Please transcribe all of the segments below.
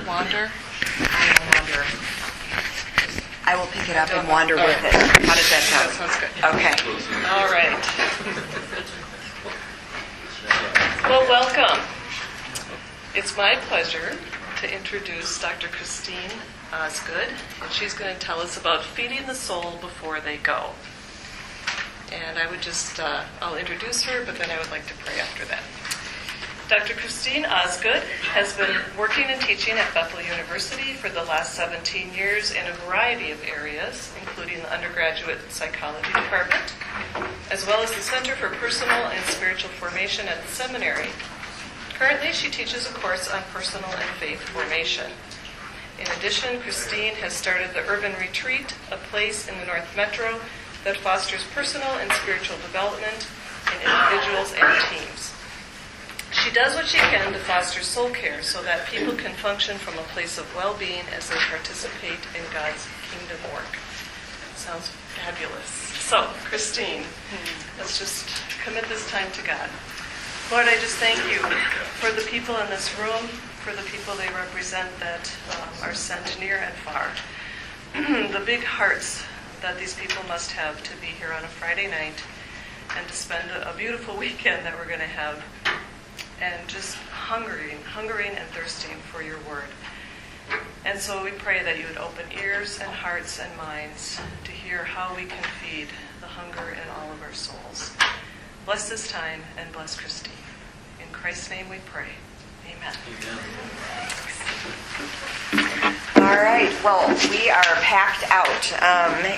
wander? I will wander. I will pick it up and wander with it. How does that sound? That sounds good. Okay. All right. Well, welcome. It's my pleasure to introduce Dr. Christine Osgood, and she's going to tell us about feeding the soul before they go. And I would just, I'll introduce her, but then I would like to pray after that. Dr. Christine Osgood has been working and teaching at Bethel University for the last 17 years in a variety of areas, including the undergraduate psychology department, as well as the Center for Personal and Spiritual Formation at the seminary. Currently, she teaches a course on personal and faith formation. In addition, Christine has started the Urban Retreat, a place in the North Metro that fosters personal and spiritual development in individuals and teams. She does what she can to foster soul care so that people can function from a place of well-being as they participate in God's kingdom work. Sounds fabulous. So, Christine, let's just commit this time to God. Lord, I just thank you for the people in this room, for the people they represent that are sent near and far. The big hearts that these people must have to be here on a Friday night and to spend a beautiful weekend that we're going to have, and just hungering and thirsting for your word. And so we pray that you would open ears and hearts and minds to hear how we can feed the hunger in all of our souls. Bless this time and bless Christine. In Christ's name we pray. Amen. All right. Well, we are packed out,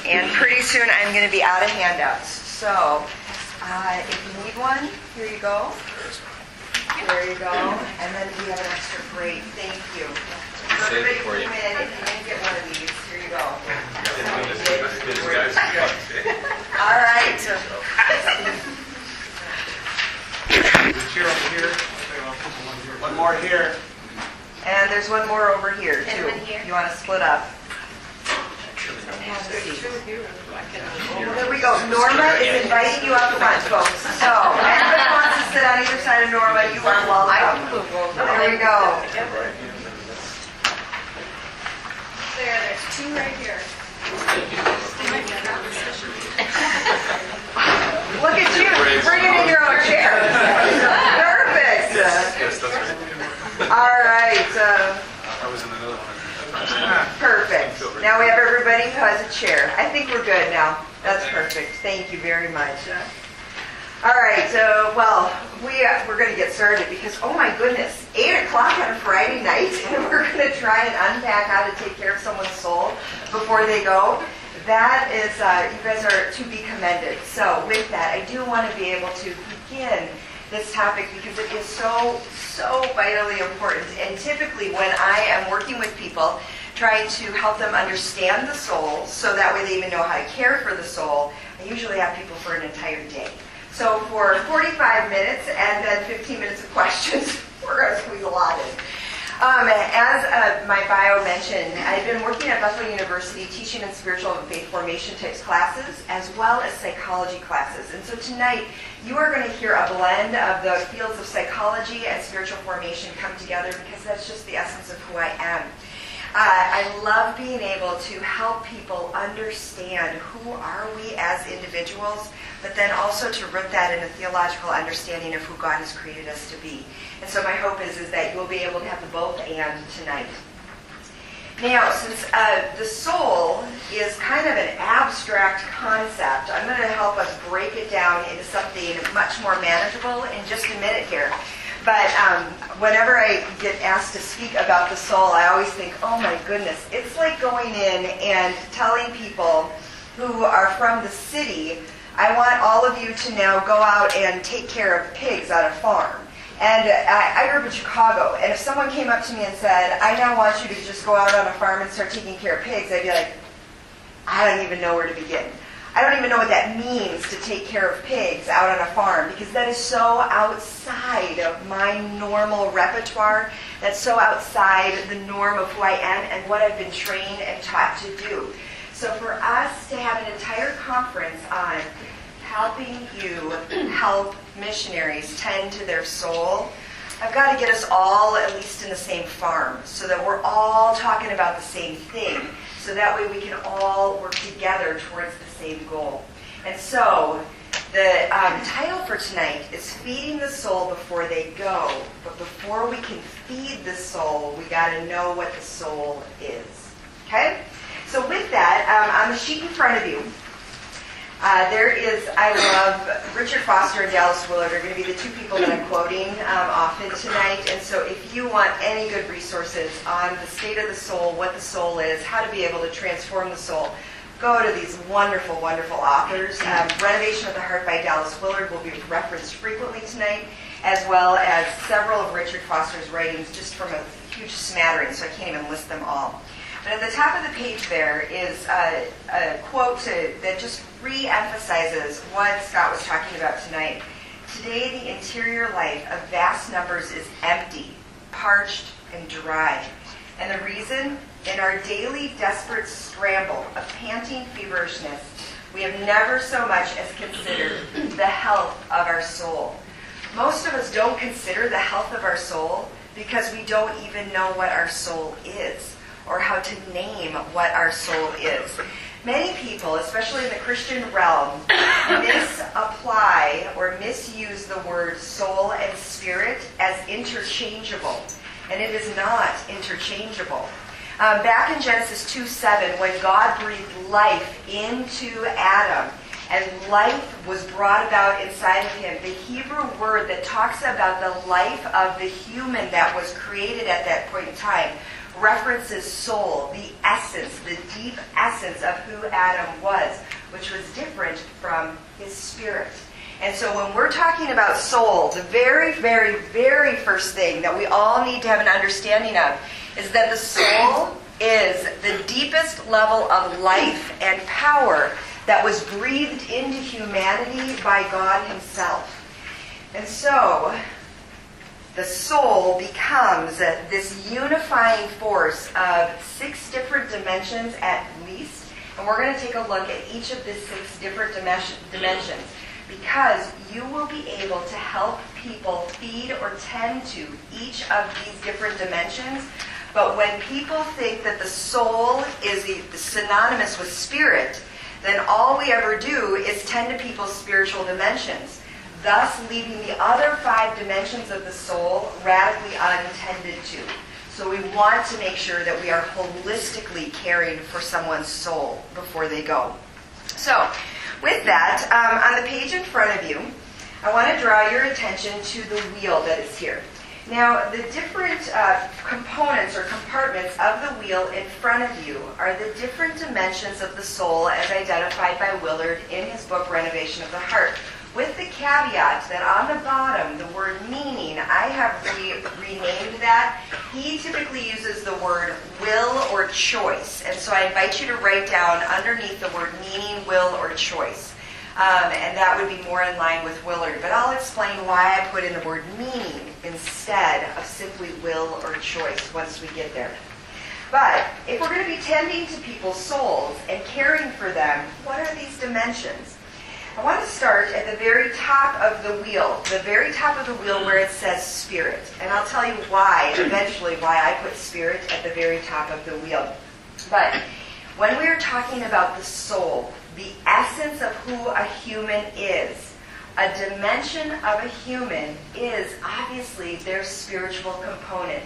and pretty soon I'm going to be out of handouts. So, if you need one, here you go. There you go. And then we have an extra plate. Thank you. For everybody who came in, if you didn't get one of these, here you go. All right. Chair over here. One more here. And there's one more over here, too. You want to split up? Well, there we go. Norma is inviting you up front, folks. So, anybody wants to sit on either side of Norma, you are welcome. There we go. There's two right here. Look at you, bringing in your own chair. Perfect. Yes, that's right. All right. I was in another one. Perfect. Now we have everybody who has a chair. I think we're good now. That's perfect. Thank you very much. All right. Well, we're going to get started because, oh my goodness, 8 o'clock on a Friday night, and we're going to try and unpack how to take care of someone's soul before they go. That is, you guys are to be commended. So with that, I do want to be able to begin this topic because it is so vitally important. And typically when I am working with people, trying to help them understand the soul, so that way they even know how to care for the soul, I usually have people for an entire day. So for 45 minutes and then 15 minutes of questions, we're going to squeeze a lot in. As my bio mentioned, I've been working at Bethel University teaching in spiritual and faith formation types classes as well as psychology classes. And so tonight you are going to hear a blend of the fields of psychology and spiritual formation come together because that's just the essence of who I am. I love being able to help people understand who are we as individuals, but then also to root that in a theological understanding of who God has created us to be. And so my hope is that you'll be able to have the both and tonight. Now, since the soul is kind of an abstract concept, I'm going to help us break it down into something much more manageable in just a minute here. But whenever I get asked to speak about the soul, I always think, oh my goodness, it's like going in and telling people who are from the city, I want all of you to now go out and take care of pigs on a farm. And I grew up in Chicago, and if someone came up to me and said, I now want you to just go out on a farm and start taking care of pigs, I'd be like, I don't even know where to begin. I don't even know what that means to take care of pigs out on a farm, because that is so outside of my normal repertoire. That's so outside the norm of who I am and what I've been trained and taught to do. So for us to have an entire conference on helping you help missionaries tend to their soul, I've got to get us all at least in the same farm so that we're all talking about the same thing, so that way we can all work together towards the same goal. And so the title for tonight is Feeding the Soul Before They Go. But before we can feed the soul, we got to know what the soul is. Okay? So with that, on the sheet in front of you, I love Richard Foster and Dallas Willard are going to be the two people that I'm quoting often tonight. And so if you want any good resources on the state of the soul, what the soul is, how to be able to transform the soul, go to these wonderful, wonderful authors. Renovation of the Heart by Dallas Willard will be referenced frequently tonight, as well as several of Richard Foster's writings, just from a huge smattering, so I can't even list them all. But at the top of the page there is a quote that just re-emphasizes what Scott was talking about tonight. Today, the interior life of vast numbers is empty, parched, and dry. And the reason? In our daily desperate scramble of panting feverishness, we have never so much as considered the health of our soul. Most of us don't consider the health of our soul because we don't even know what our soul is, or how to name what our soul is. Many people, especially in the Christian realm, misapply or misuse the word soul and spirit as interchangeable, and it is not interchangeable. Back in Genesis 2:7, when God breathed life into Adam, and life was brought about inside of him, the Hebrew word that talks about the life of the human that was created at that point in time references soul, the essence, the deep essence of who Adam was, which was different from his spirit. And so when we're talking about soul, the very, very, very first thing that we all need to have an understanding of is that the soul is the deepest level of life and power that was breathed into humanity by God himself. And so the soul becomes this unifying force of 6 different dimensions at least. And we're going to take a look at each of the 6 different dimensions, because you will be able to help people feed or tend to each of these different dimensions. But when people think that the soul is synonymous with spirit, then all we ever do is tend to people's spiritual dimensions, thus leaving the other 5 dimensions of the soul radically untended to. So we want to make sure that we are holistically caring for someone's soul before they go. So with that, on the page in front of you, I want to draw your attention to the wheel that is here. Now, the different components or compartments of the wheel in front of you are the different dimensions of the soul as identified by Willard in his book, Renovation of the Heart. With the caveat that on the bottom, the word meaning, I have renamed that. He typically uses the word will or choice. And so I invite you to write down underneath the word meaning, will, or choice. And that would be more in line with Willard. But I'll explain why I put in the word meaning instead of simply will or choice once we get there. But if we're going to be tending to people's souls and caring for them, what are these dimensions? I want to start at the very top of the wheel where it says spirit. And I'll tell you eventually why I put spirit at the very top of the wheel. But when we are talking about the soul, the essence of who a human is, a dimension of a human is obviously their spiritual component.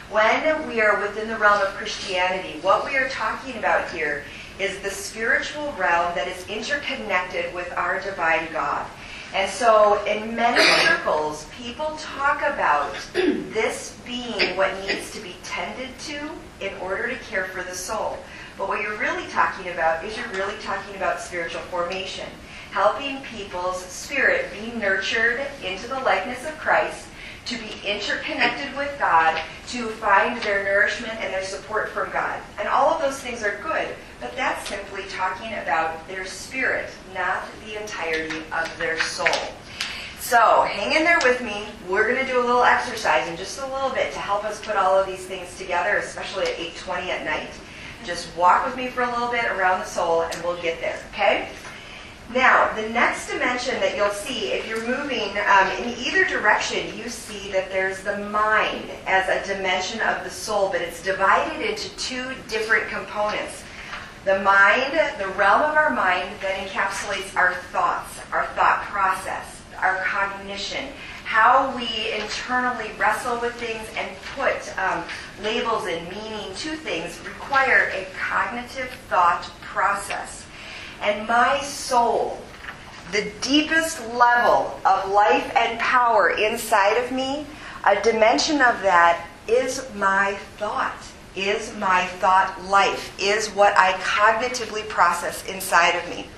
When we are within the realm of Christianity, what we are talking about here is the spiritual realm that is interconnected with our divine God. And so in many circles, people talk about this being what needs to be tended to in order to care for the soul. But what you're really talking about is you're really talking about spiritual formation, helping people's spirit be nurtured into the likeness of Christ, to be interconnected with God, to find their nourishment and their support from God. And all of those things are good, but that's simply talking about their spirit, not the entirety of their soul. So hang in there with me. We're going to do a little exercise in just a little bit to help us put all of these things together, especially at 8:20 at night. Just walk with me for a little bit around the soul and we'll get there, okay? Now, the next dimension that you'll see, if you're moving in either direction, you see that there's the mind as a dimension of the soul, but it's divided into two different components. The mind, the realm of our mind that encapsulates our thoughts, our thought process, our cognition, how we internally wrestle with things and put labels and meaning to things require a cognitive thought process. And my soul, the deepest level of life and power inside of me, a dimension of that is my thought, is my thought life, is what I cognitively process inside of me.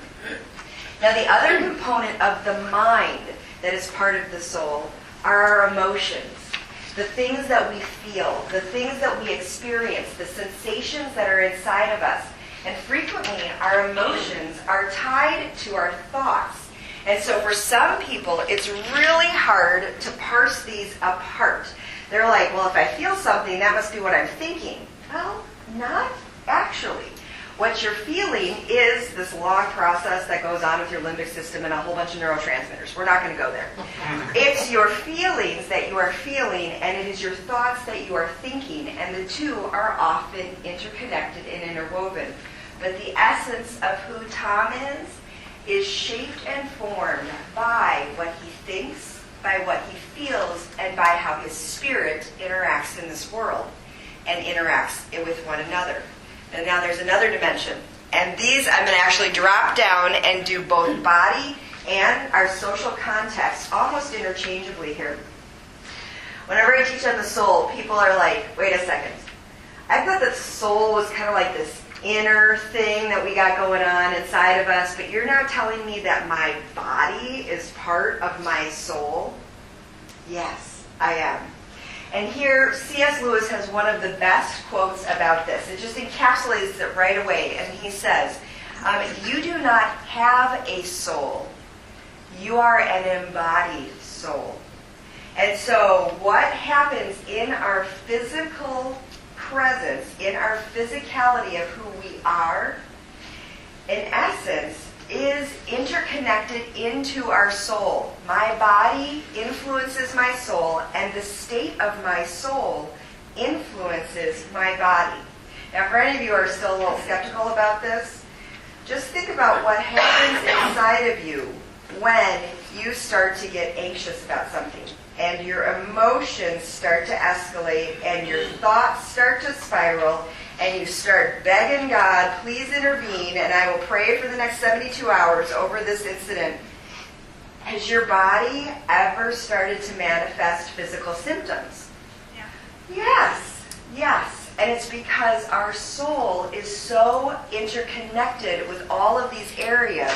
Now, the other component of the mind that is part of the soul are our emotions, the things that we feel, the things that we experience, the sensations that are inside of us. And frequently, our emotions are tied to our thoughts. And so for some people, it's really hard to parse these apart. They're like, well, if I feel something, that must be what I'm thinking. Well, not actually. What you're feeling is this long process that goes on with your limbic system and a whole bunch of neurotransmitters. We're not going to go there. It's your feelings that you are feeling, and it is your thoughts that you are thinking, and the two are often interconnected and interwoven. But the essence of who Tom is shaped and formed by what he thinks, by what he feels, and by how his spirit interacts in this world and interacts with one another. And now there's another dimension. And these I'm going to actually drop down and do both body and our social context almost interchangeably here. Whenever I teach on the soul, people are like, wait a second. I thought that soul was kind of like this inner thing that we got going on inside of us, but you're now telling me that my body is part of my soul? Yes, I am. And here, C.S. Lewis has one of the best quotes about this. It just encapsulates it right away. And he says, you do not have a soul. You are an embodied soul. And so what happens in our physical presence, in our physicality of who we are, in essence, is interconnected into our soul. My body influences my soul, and the state of my soul influences my body. Now, for any of you who are still a little skeptical about this, just think about what happens inside of you when you start to get anxious about something, and your emotions start to escalate, and your thoughts start to spiral, and you start begging God, please intervene, and I will pray for the next 72 hours over this incident. Has your body ever started to manifest physical symptoms? Yeah. Yes. And it's because our soul is so interconnected with all of these areas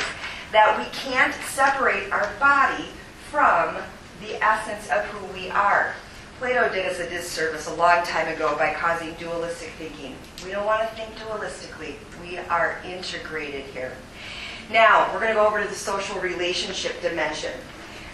that we can't separate our body from the essence of who we are. Plato did us a disservice a long time ago by causing dualistic thinking. We don't want to think dualistically. We are integrated here. Now, we're going to go over to the social relationship dimension.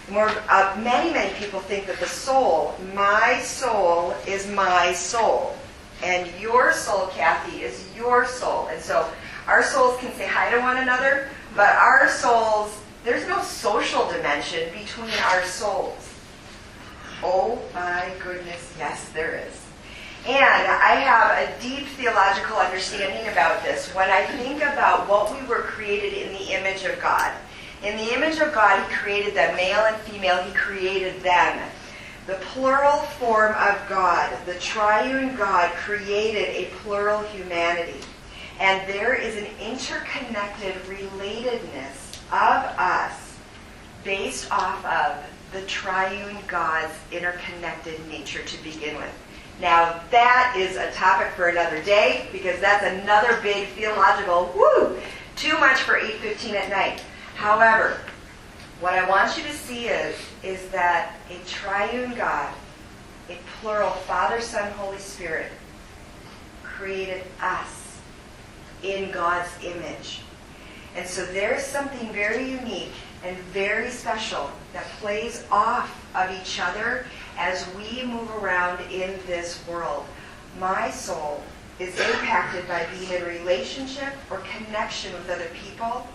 Many people think that the soul, my soul, is my soul. And your soul, Kathy, is your soul. And so our souls can say hi to one another, but our souls, there's no social dimension between our souls. Oh my goodness, yes, there is. And I have a deep theological understanding about this when I think about what we were created in the image of God. In the image of God, He created them, male and female, He created them. The plural form of God, the triune God, created a plural humanity. And there is an interconnected relatedness of us based off of the triune God's interconnected nature to begin with. Now, that is a topic for another day, because that's another big theological, too much for 8:15 at night. However, what I want you to see is that a triune God, a plural Father, Son, Holy Spirit, created us in God's image. And so there's something very unique and very special that plays off of each other as we move around in this world. My soul is impacted by being in relationship or connection with other people,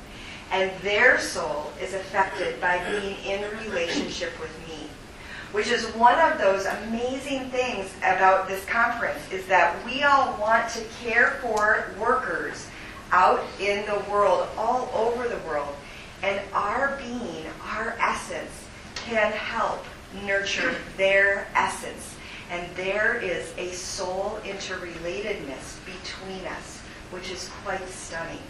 and their soul is affected by being in relationship with me. Which is one of those amazing things about this conference, is that we all want to care for workers out in the world, all over the world. And our being, our essence, can help nurture their essence. And there is a soul interrelatedness between us, which is quite stunning.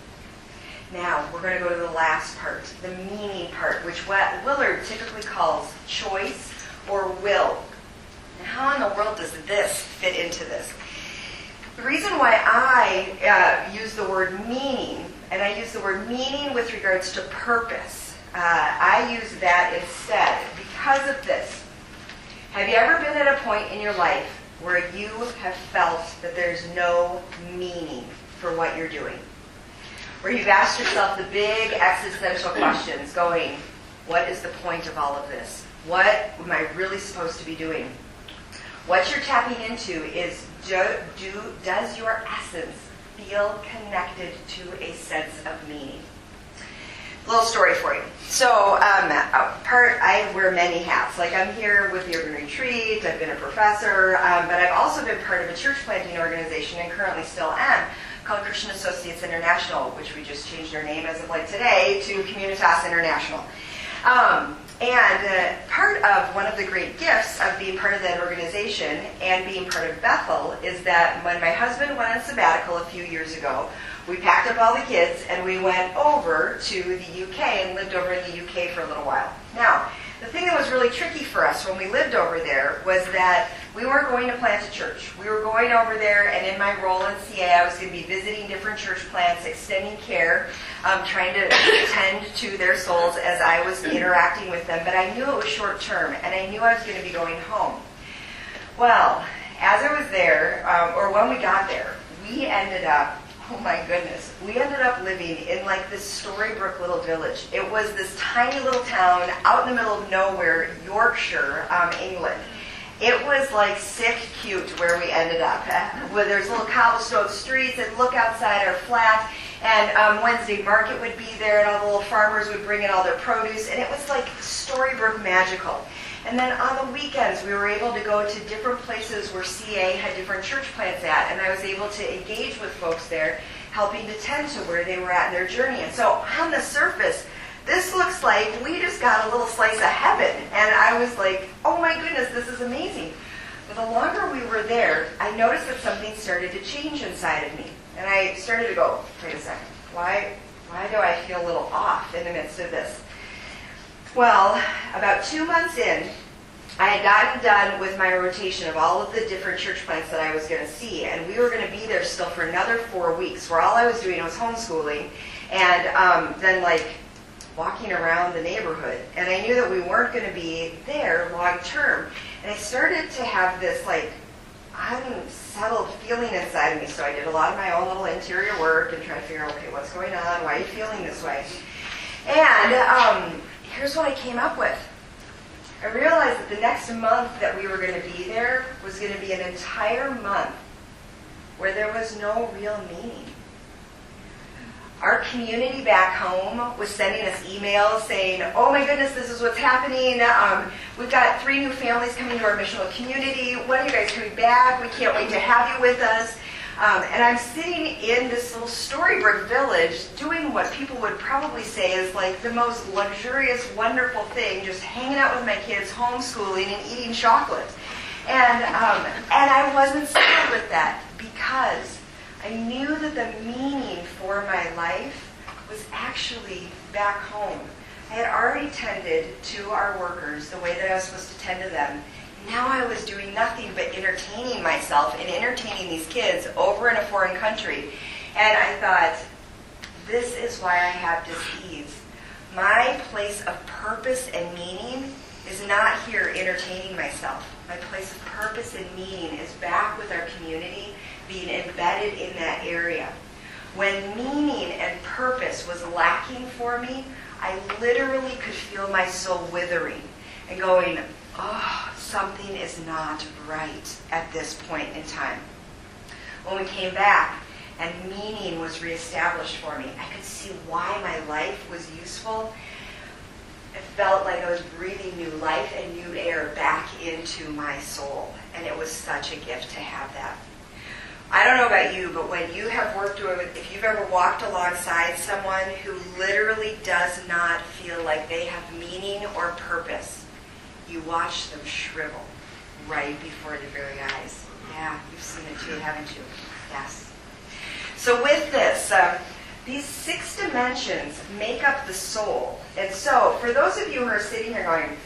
Now, we're going to go to the last part, the meaning part, which what Willard typically calls choice or will. Now, how in the world does this fit into this? The reason why I use the word meaning, and I use the word meaning with regards to purpose, I use that instead because of this. Have you ever been at a point in your life where you have felt that there's no meaning for what you're doing? Where you've asked yourself the big existential questions going, what is the point of all of this? What am I really supposed to be doing? What you're tapping into is, does your essence feel connected to a sense of meaning? A little story for you. So, I wear many hats. Like, I'm here with the Urban Retreat, I've been a professor, but I've also been part of a church planting organization, and currently still am, called Christian Associates International, which we just changed our name as of like today to Communitas International. And part of one of the great gifts of being part of that organization and being part of Bethel is that when my husband went on sabbatical a few years ago, we packed up all the kids and we went over to the UK and lived over in the UK for a little while. Now, the thing that was really tricky for us when we lived over there was that we weren't going to plant a church. We were going over there, and in my role in CA, I was going to be visiting different church plants, extending care, trying to tend to their souls as I was interacting with them. But I knew it was short term, and I knew I was going to be going home. Well, as I was there, or when we got there, we ended up, oh my goodness, we ended up living in like this Storybrooke little village. It was this tiny little town out in the middle of nowhere, Yorkshire, England. It was like sick cute where we ended up. Where there's little cobblestone streets, and look outside our flat, and Wednesday market would be there, and all the little farmers would bring in all their produce, and it was like Storybrooke magical. And then on the weekends, we were able to go to different places where CA had different church plants at, and I was able to engage with folks there, helping to tend to where they were at in their journey. And so on the surface, this looks like we just got a little slice of heaven. And I was like, oh my goodness, this is amazing. But the longer we were there, I noticed that something started to change inside of me. And I started to go, wait a second, why do I feel a little off in the midst of this? Well, about 2 months in, I had gotten done with my rotation of all of the different church plants that I was going to see, and we were going to be there still for another 4 weeks, where all I was doing was homeschooling, and then like walking around the neighborhood. And I knew that we weren't going to be there long term, and I started to have this like unsettled feeling inside of me. So I did a lot of my own little interior work and trying to figure out, okay, what's going on? Why are you feeling this way? And here's what I came up with. I realized that the next month that we were going to be there was going to be an entire month where there was no real meaning. Our community back home was sending us emails saying, oh my goodness, this is what's happening. We've got 3 new families coming to our missional community. When are you guys coming back? We can't wait to have you with us. And I'm sitting in this little Storybrooke village doing what people would probably say is like the most luxurious, wonderful thing, just hanging out with my kids, homeschooling, and eating chocolate. And I wasn't sad with that because I knew that the meaning for my life was actually back home. I had already tended to our workers the way that I was supposed to tend to them. Now I was doing nothing but entertaining myself and entertaining these kids over in a foreign country. And I thought, this is why I have dis-ease. My place of purpose and meaning is not here entertaining myself. My place of purpose and meaning is back with our community, being embedded in that area. When meaning and purpose was lacking for me, I literally could feel my soul withering and going, oh, something is not right at this point in time. When we came back, and meaning was reestablished for me. I could see why my life was useful. It felt like I was breathing new life and new air back into my soul. And it was such a gift to have that. I don't know about you, but when you have worked with, if you've ever walked alongside someone who literally does not feel like they have meaning or purpose, you watch them shrivel right before your very eyes. Yeah, you've seen it too, haven't you? Yes. So with this, these 6 dimensions make up the soul. And so, for those of you who are sitting here going,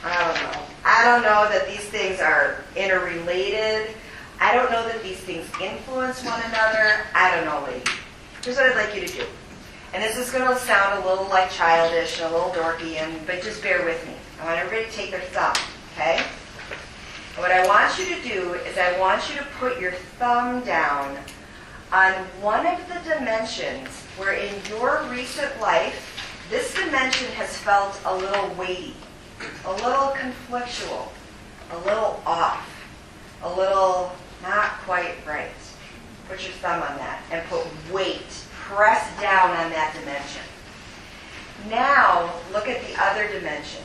I don't know that these things are interrelated. I don't know that these things influence one another. I don't know, lady. Here's what I'd like you to do. And this is going to sound a little like childish and a little dorky, but just bear with me. I want everybody to take their thumb, okay? And what I want you to do is I want you to put your thumb down on one of the dimensions where in your recent life, this dimension has felt a little weighty, a little conflictual, a little off, a little not quite right. Put your thumb on that and put weight, press down on that dimension. Now, look at the other dimensions.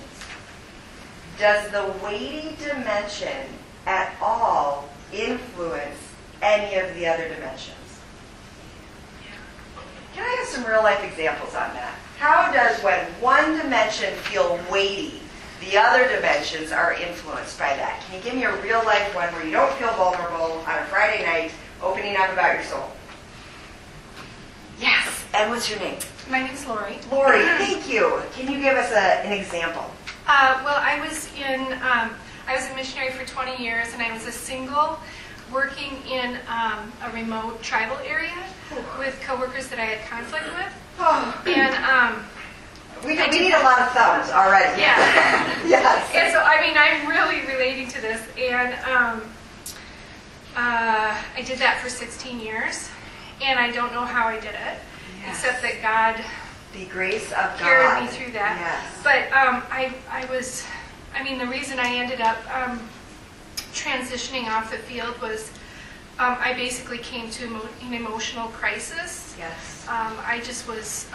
Does the weighty dimension at all influence any of the other dimensions? Can I have some real life examples on that? How does when one dimension feel weighty, the other dimensions are influenced by that? Can you give me a real life one where you don't feel vulnerable on a Friday night, opening up about your soul? Yes. And what's your name? My name's Lori. Lori, thank you. Can you give us an example? Well, I was a missionary for 20 years, and I was a single working in a remote tribal area with coworkers that I had conflict with. Oh, And we need a lot of thumbs already. yeah. Yes. And so, I mean, I'm really relating to this. And I did that for 16 years, and I don't know how I did it, except that God The grace of God. carried me through that. Yes. But the reason I ended up transitioning off the field was I basically came to an emotional crisis. Yes. I just was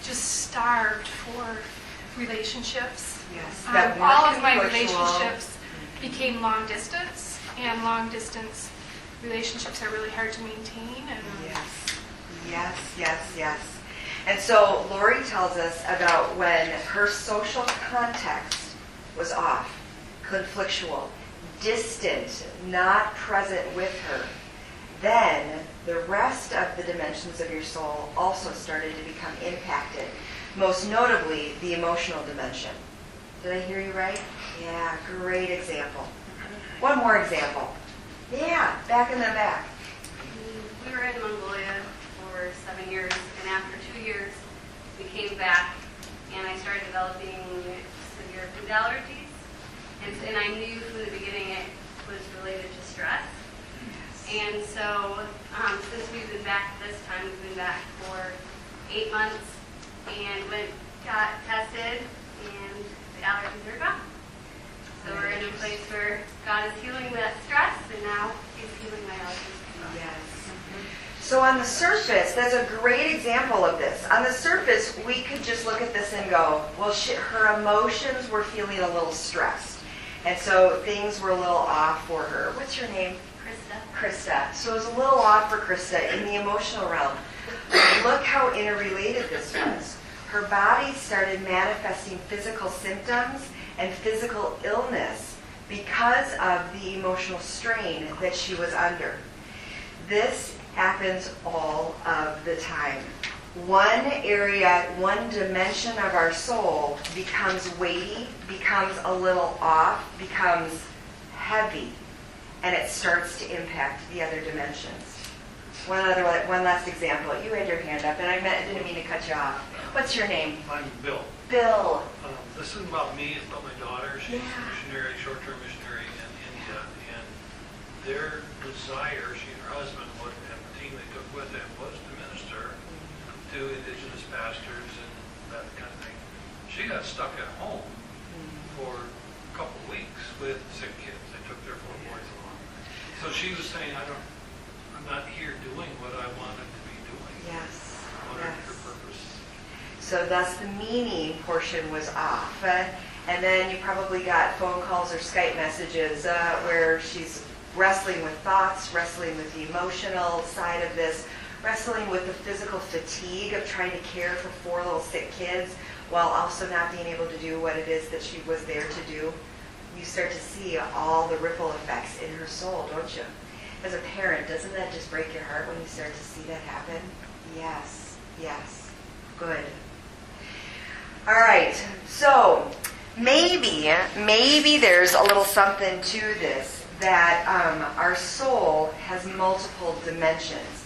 just starved for relationships. Yes. All of my relationships became long distance, and long distance relationships are really hard to maintain. And Yes. And so Lori tells us about when her social context was off, conflictual, distant, not present with her. Then the rest of the dimensions of your soul also started to become impacted, most notably the emotional dimension. Did I hear you right? Yeah, great example. One more example. Yeah, back in the back. We were in Mongolia for 7 years, and after 2 years, we came back, and I started developing severe food allergies. And I knew from the beginning it was related to stress. And so, since we've been back this time, we've been back for 8 months, and got tested, and the allergies are gone. So we're in a place where God is healing that stress, and now He's healing my allergies. Yes. So on the surface, that's a great example of this. On the surface, we could just look at this and go, well, her emotions were feeling a little stressed. And so things were a little off for her. What's your name? Krista. So it was a little off for Krista in the emotional realm. Look how interrelated this was. Her body started manifesting physical symptoms and physical illness because of the emotional strain that she was under. This happens all of the time. One area, one dimension of our soul becomes weighty, becomes a little off, becomes heavy, and it starts to impact the other dimensions. One last example. You had your hand up, and I didn't mean to cut you off. What's your name? I'm Bill. Bill. This isn't about me, it's about my daughter. She's a missionary, short-term missionary in India, and their desire, she and her husband, and the team they took with them, was to minister to indigenous pastors and that kind of thing. She got stuck at home for a couple of weeks with sick kids. They took their 4 boys along. So she was saying, I'm not here doing what I wanted to be doing. Yes. What are your purpose? So thus the meaning portion was off. And then you probably got phone calls or Skype messages where she's wrestling with thoughts, wrestling with the emotional side of this, wrestling with the physical fatigue of trying to care for 4 little sick kids while also not being able to do what it is that she was there to do. You start to see all the ripple effects in her soul, don't you? As a parent, doesn't that just break your heart when you start to see that happen? Yes, yes, good. All right, so maybe there's a little something to this, that our soul has multiple dimensions.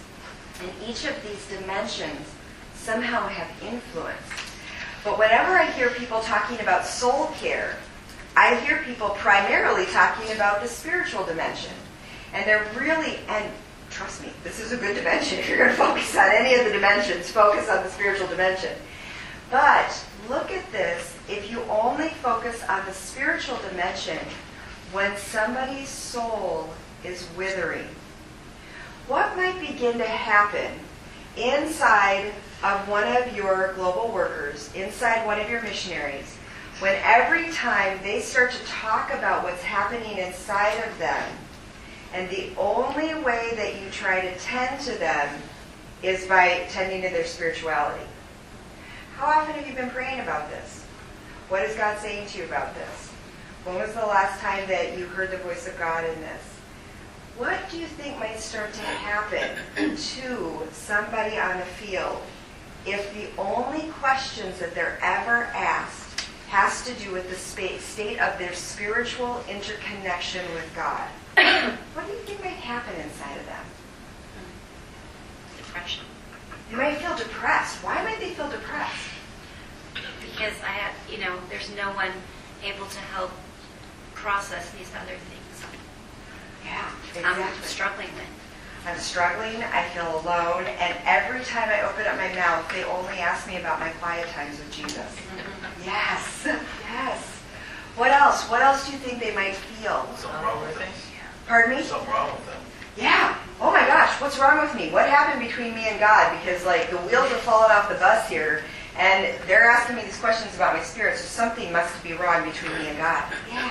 And each of these dimensions somehow have influence. But whenever I hear people talking about soul care, I hear people primarily talking about the spiritual dimension. And they're really, and trust me, this is a good dimension. If you're going to focus on any of the dimensions, focus on the spiritual dimension. But look at this, if you only focus on the spiritual dimension when somebody's soul is withering, what might begin to happen inside of one of your global workers, inside one of your missionaries, when every time they start to talk about what's happening inside of them, and the only way that you try to tend to them is by tending to their spirituality? How often have you been praying about this? What is God saying to you about this? When was the last time that you heard the voice of God in this? What do you think might start to happen to somebody on the field if the only questions that they're ever asked has to do with the state of their spiritual interconnection with God? What do you think might happen inside of them? Depression. They might feel depressed. Why might they feel depressed? Because there's no one able to help process these other things Yeah, I'm exactly. struggling with. I'm struggling, I feel alone, and every time I open up my mouth, they only ask me about my quiet times with Jesus. Yes, yes. What else? What else do you think they might feel? Something wrong with them? Pardon me? Something wrong with them. Yeah. Oh my gosh, what's wrong with me? What happened between me and God? Because the wheels are falling off the bus here, and they're asking me these questions about my spirit, so something must be wrong between me and God. Yeah.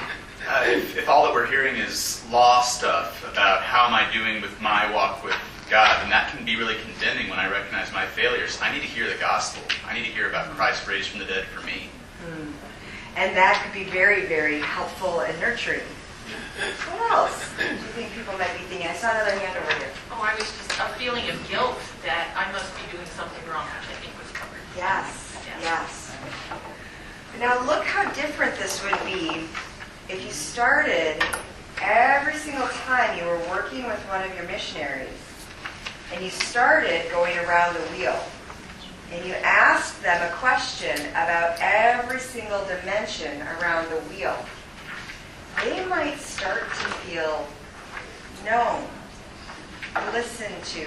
If all that we're hearing is law stuff about how am I doing with my walk with God, then that can be really condemning when I recognize my failures. I need to hear the gospel. I need to hear about Christ raised from the dead for me. And that could be very, very helpful and nurturing. What else do you think people might be thinking? I saw another hand over here. Oh, I was just a feeling of guilt that I must be doing something wrong, which I think was covered. Yes, yes. Now look how different this would be if you started every single time you were working with one of your missionaries and you started going around the wheel and you asked them a question about every single dimension around the wheel. They might start to feel known, listened to.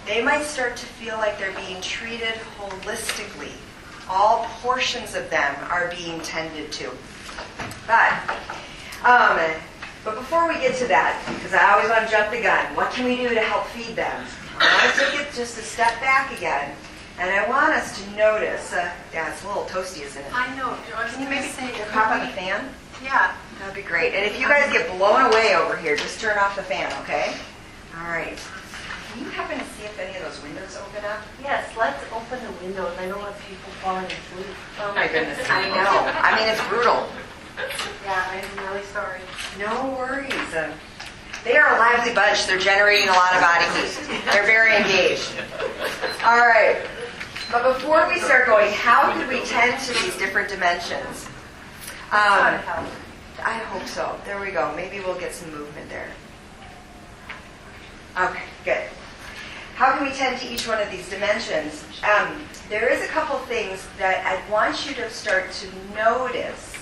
They might start to feel like they're being treated holistically. All portions of them are being tended to. But before we get to that, because I always want to jump the gun, what can we do to help feed them? I want to take it just a step back again, and I want us to notice, it's a little toasty, isn't it? I know. Can you maybe pop on the fan? Yeah. That'd be great. And if you guys get blown away over here, just turn off the fan, okay? All right. Can you happen to see if any of those windows open up? Yes, let's open the windows. I don't want people falling asleep. Oh my goodness, I know. I mean, it's brutal. Yeah, I'm really sorry. No worries. They are a lively bunch. They're generating a lot of body heat. They're very engaged. All right. But before we start going, how could we tend to these different dimensions? I hope so. There we go. Maybe we'll get some movement there. Okay, good. How can we tend to each one of these dimensions? There is a couple things that I want you to start to notice,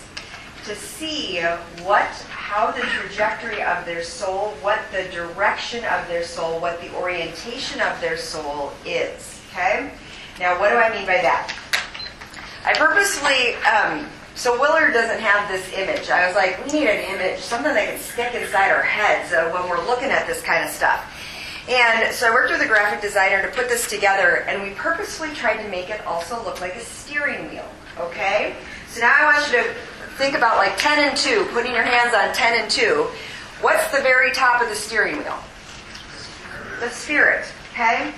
to see how the trajectory of their soul, what the direction of their soul, what the orientation of their soul is. Okay? Now, what do I mean by that? I purposely, so Willard doesn't have this image. I was like, we need an image, something that can stick inside our heads when we're looking at this kind of stuff. And so I worked with a graphic designer to put this together, and we purposefully tried to make it also look like a steering wheel, okay? So now I want you to think about like 10 and 2, putting your hands on 10 and 2. What's the very top of the steering wheel? The spirit, okay?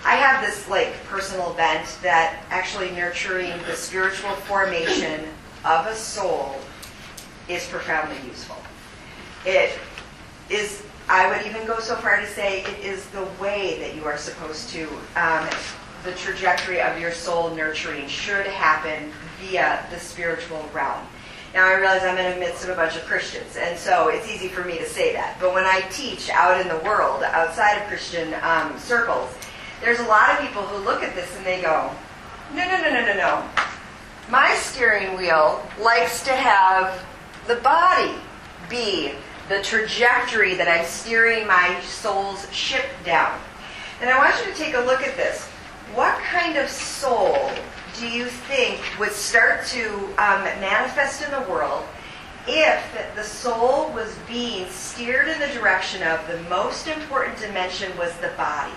I have this like personal bent that actually nurturing the spiritual formation of a soul is profoundly useful. It is, I would even go so far to say, it is the way that you are supposed to, the trajectory of your soul nurturing should happen via the spiritual realm. Now I realize I'm in the midst of a bunch of Christians, and so it's easy for me to say that. But when I teach out in the world, outside of Christian circles, there's a lot of people who look at this and they go, no. My steering wheel likes to have the body be the trajectory that I'm steering my soul's ship down. And I want you to take a look at this. What kind of soul do you think would start to manifest in the world if the soul was being steered in the direction of the most important dimension was the body?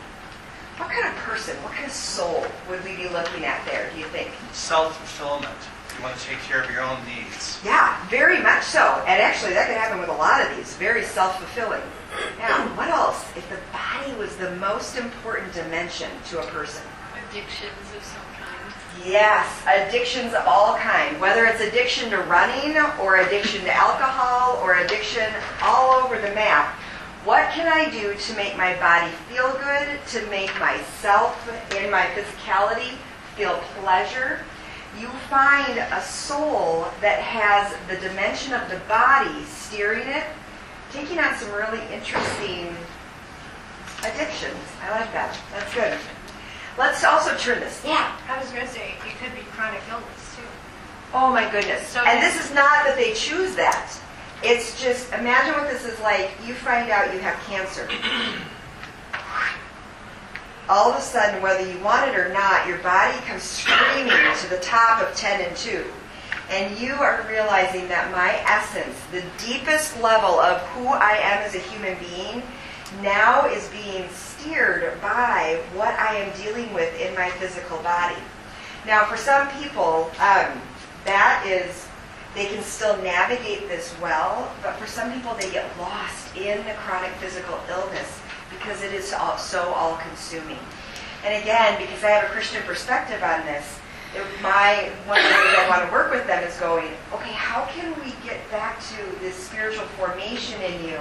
What kind of person, what kind of soul would we be looking at there, do you think? Self-fulfillment. You want to take care of your own needs. Yeah, very much so. And actually, that could happen with a lot of these. Very self-fulfilling. Now, what else? If the body was the most important dimension to a person? Addictions of some kind. Yes, addictions of all kind. Whether it's addiction to running or addiction to alcohol or addiction all over the map. What can I do to make my body feel good, to make myself in my physicality feel pleasure? You find a soul that has the dimension of the body steering it, taking on some really interesting addictions. I like that. That's good. Let's also turn this. Yeah. I was going to say, it could be chronic illness, too. Oh, my goodness. So and this is not that they choose that. It's just, imagine what this is like. You find out you have cancer. All of a sudden, whether you want it or not, your body comes screaming to the top of 10 and 2. And you are realizing that my essence, the deepest level of who I am as a human being, now is being steered by what I am dealing with in my physical body. Now, for some people, that is, they can still navigate this well, but for some people, they get lost in the chronic physical illness because it is so all-consuming. And again, because I have a Christian perspective on this, one of the things I want to work with them is going, okay, how can we get back to this spiritual formation in you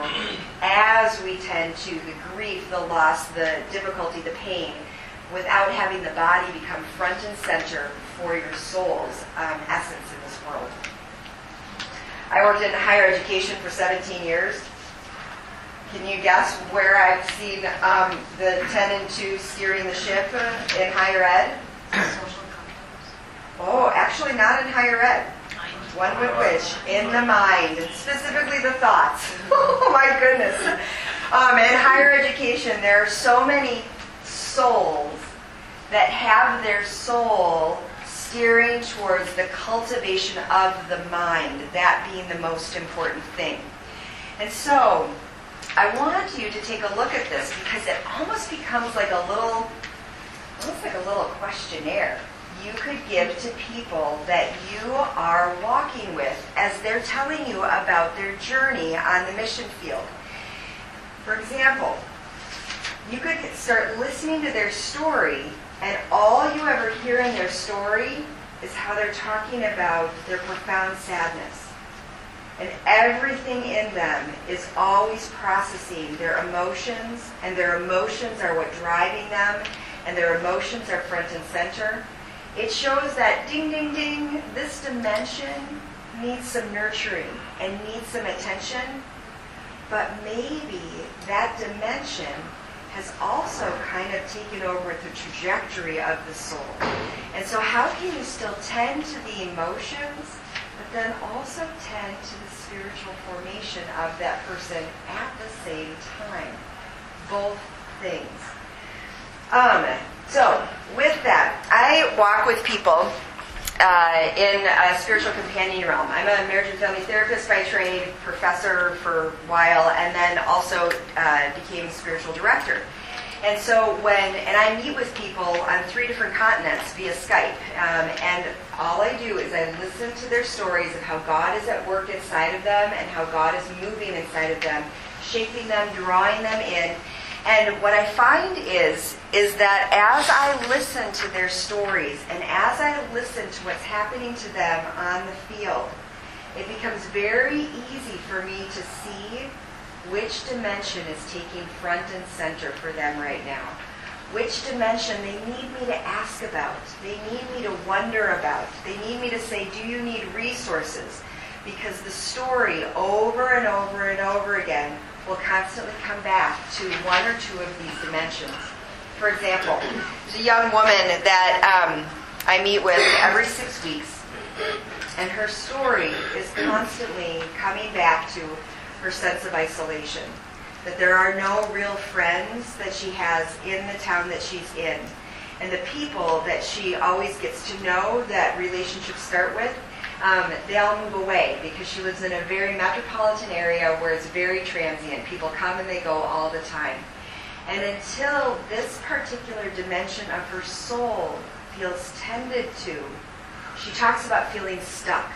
as we tend to the grief, the loss, the difficulty, the pain, without having the body become front and center for your soul's essence in this world. I worked in higher education for 17 years. Can you guess where I've seen the 10 and 2 steering the ship in higher ed? Oh, actually not in higher ed. One would wish. In the mind, specifically the thoughts. Oh my goodness. In higher education, there are so many souls that have their soul steering towards the cultivation of the mind, that being the most important thing. And so, I want you to take a look at this because it almost becomes like a little questionnaire you could give to people that you are walking with as they're telling you about their journey on the mission field. For example, you could start listening to their story, and all you ever hear in their story is how they're talking about their profound sadness. And everything in them is always processing their emotions, and their emotions are what driving them, and their emotions are front and center. It shows that ding, ding, ding, this dimension needs some nurturing and needs some attention, but maybe that dimension has also kind of taken over the trajectory of the soul. And so how can you still tend to the emotions, but then also tend to the spiritual formation of that person at the same time? Both things. So with that, I walk with people in a spiritual companion realm. I'm a marriage and family therapist by trade, professor for a while, and then also became spiritual director. And so and I meet with people on 3 different continents via Skype, and all I do is I listen to their stories of how God is at work inside of them and how God is moving inside of them, shaping them, drawing them in. And what I find is that as I listen to their stories and as I listen to what's happening to them on the field, it becomes very easy for me to see which dimension is taking front and center for them right now. Which dimension they need me to ask about. They need me to wonder about. They need me to say, do you need resources? Because the story over and over and over again will constantly come back to 1 or 2 of these dimensions. For example, there's a young woman that I meet with every 6 weeks, and her story is constantly coming back to her sense of isolation, that there are no real friends that she has in the town that she's in. And the people that she always gets to know that relationships start with, they all move away because she lives in a very metropolitan area where it's very transient. People come and they go all the time. And until this particular dimension of her soul feels tended to, she talks about feeling stuck.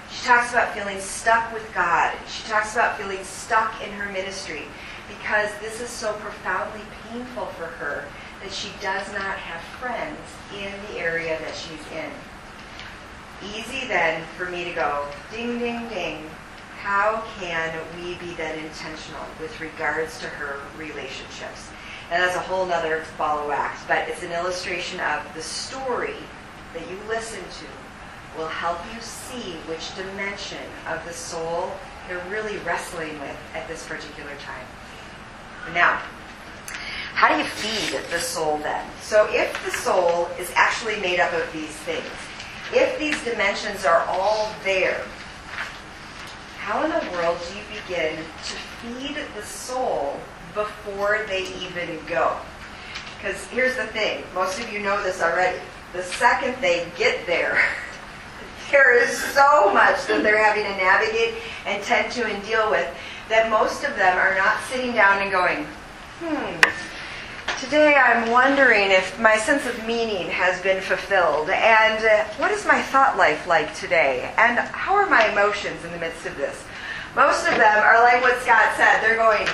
She talks about feeling stuck with God. She talks about feeling stuck in her ministry because this is so profoundly painful for her that she does not have friends in the area that she's in. Easy then for me to go, ding, ding, ding. How can we be that intentional with regards to her relationships? And that's a whole other ball of wax, but it's an illustration of the story that you listen to will help you see which dimension of the soul you're really wrestling with at this particular time. Now, how do you feed the soul then? So if the soul is actually made up of these things, if these dimensions are all there, how in the world do you begin to feed the soul before they even go? Because here's the thing, most of you know this already. The second they get there, there is so much that they're having to navigate and tend to and deal with that most of them are not sitting down and going, today I'm wondering if my sense of meaning has been fulfilled, and what is my thought life like today, and how are my emotions in the midst of this? Most of them are like what Scott said. They're going,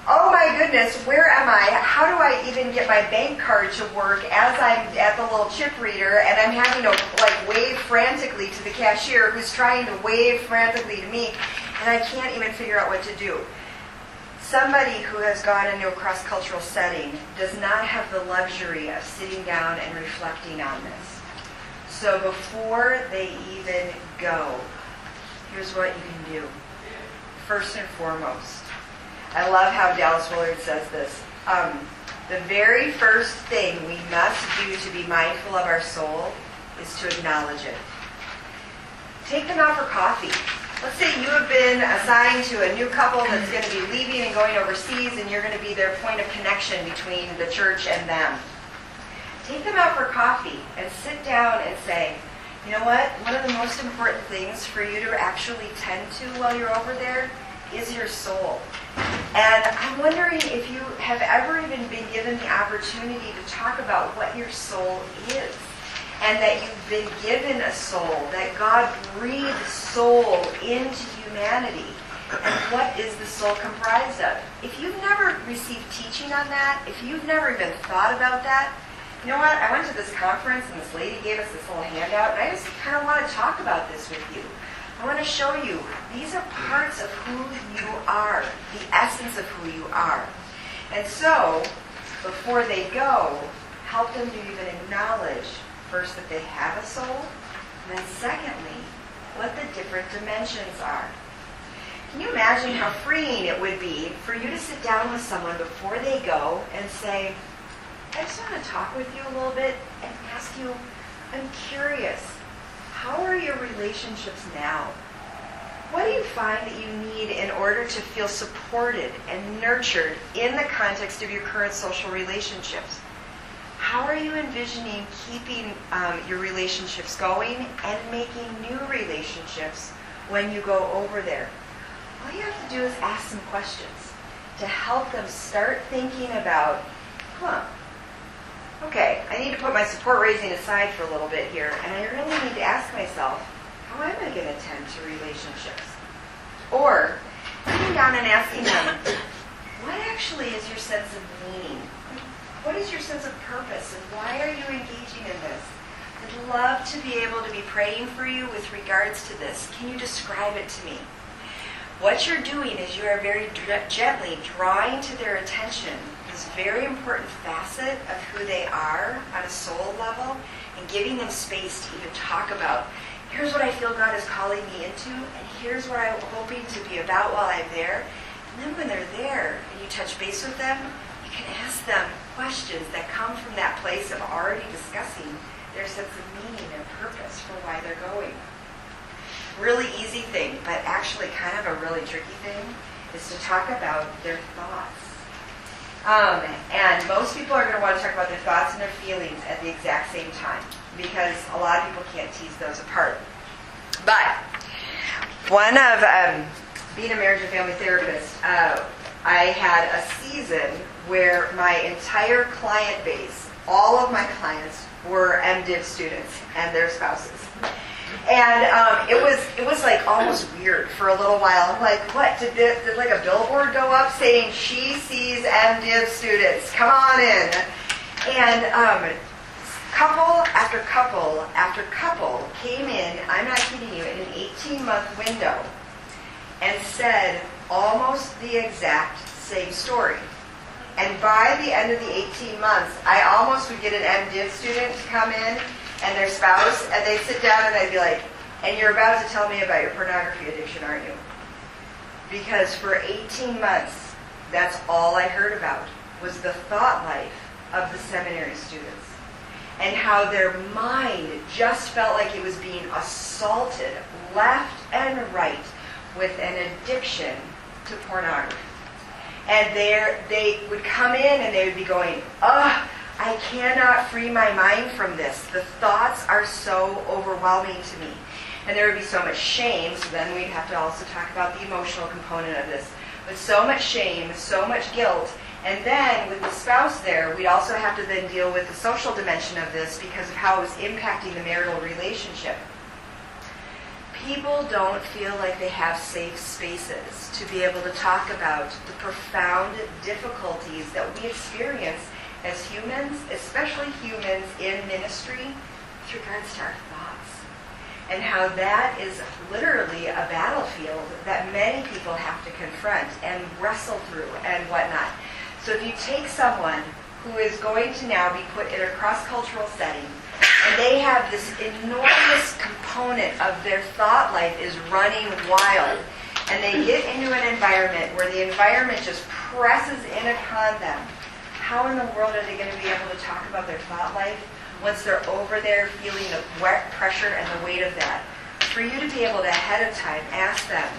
oh my goodness, where am I? How do I even get my bank card to work as I'm at the little chip reader and I'm having to wave frantically to the cashier who's trying to wave frantically to me and I can't even figure out what to do. Somebody who has gone into a cross-cultural setting does not have the luxury of sitting down and reflecting on this. So before they even go, here's what you can do. First and foremost, I love how Dallas Willard says this. The very first thing we must do to be mindful of our soul is to acknowledge it. Take them out for coffee. Let's say you have been assigned to a new couple that's going to be leaving and going overseas, and you're going to be their point of connection between the church and them. Take them out for coffee and sit down and say, you know what? One of the most important things for you to actually tend to while you're over there is your soul. And I'm wondering if you have ever even been given the opportunity to talk about what your soul is. And that you've been given a soul, that God breathed soul into humanity. And what is the soul comprised of? If you've never received teaching on that, if you've never even thought about that, you know what? I went to this conference and this lady gave us this little handout, and I just kind of want to talk about this with you. I want to show you, these are parts of who you are, the essence of who you are. And so, before they go, help them to even acknowledge first that they have a soul, and then secondly, what the different dimensions are. Can you imagine how freeing it would be for you to sit down with someone before they go and say, I just want to talk with you a little bit and ask you, I'm curious, how are your relationships now? What do you find that you need in order to feel supported and nurtured in the context of your current social relationships? How are you envisioning keeping your relationships going and making new relationships when you go over there? All you have to do is ask some questions to help them start thinking about, okay, I need to put my support raising aside for a little bit here, and I really need to ask myself, how am I going to tend to relationships? Or sitting down and asking them, what actually is your sense of meaning? What is your sense of purpose, and why are you engaging in this? I'd love to be able to be praying for you with regards to this. Can you describe it to me? What you're doing is you are very gently drawing to their attention this very important facet of who they are on a soul level, and giving them space to even talk about, here's what I feel God is calling me into, and here's what I'm hoping to be about while I'm there. And then when they're there and you touch base with them, you can ask them questions that come from that place of already discussing their sense of meaning and purpose for why they're going. Really easy thing, but actually kind of a really tricky thing, is to talk about their thoughts. And most people are going to want to talk about their thoughts and their feelings at the exact same time, because a lot of people can't tease those apart. But one of being a marriage and family therapist, I had a season where my entire client base, all of my clients, were MDiv students and their spouses. And it was like almost weird for a little while. I'm like, what? Did like a billboard go up saying she sees MDiv students? Come on in. And couple after couple after couple came in, I'm not kidding you, in an 18-month window and said almost the exact same story. And by the end of the 18 months, I almost would get an MDiv student to come in and their spouse, and they'd sit down and I'd be like, and you're about to tell me about your pornography addiction, aren't you? Because for 18 months, that's all I heard about was the thought life of the seminary students, and how their mind just felt like it was being assaulted left and right with an addiction to pornography. And they would come in and they would be going, I cannot free my mind from this. The thoughts are so overwhelming to me. And there would be so much shame, so then we'd have to also talk about the emotional component of this. But so much shame, so much guilt. And then with the spouse there, we'd also have to then deal with the social dimension of this because of how it was impacting the marital relationship. People don't feel like they have safe spaces to be able to talk about the profound difficulties that we experience as humans, especially humans in ministry, with regards to our thoughts. And how that is literally a battlefield that many people have to confront and wrestle through and whatnot. So if you take someone who is going to now be put in a cross-cultural setting, and they have this enormous component of their thought life is running wild, and they get into an environment where the environment just presses in upon them, how in the world are they going to be able to talk about their thought life once they're over there feeling the wet pressure and the weight of that? For you to be able to ahead of time ask them,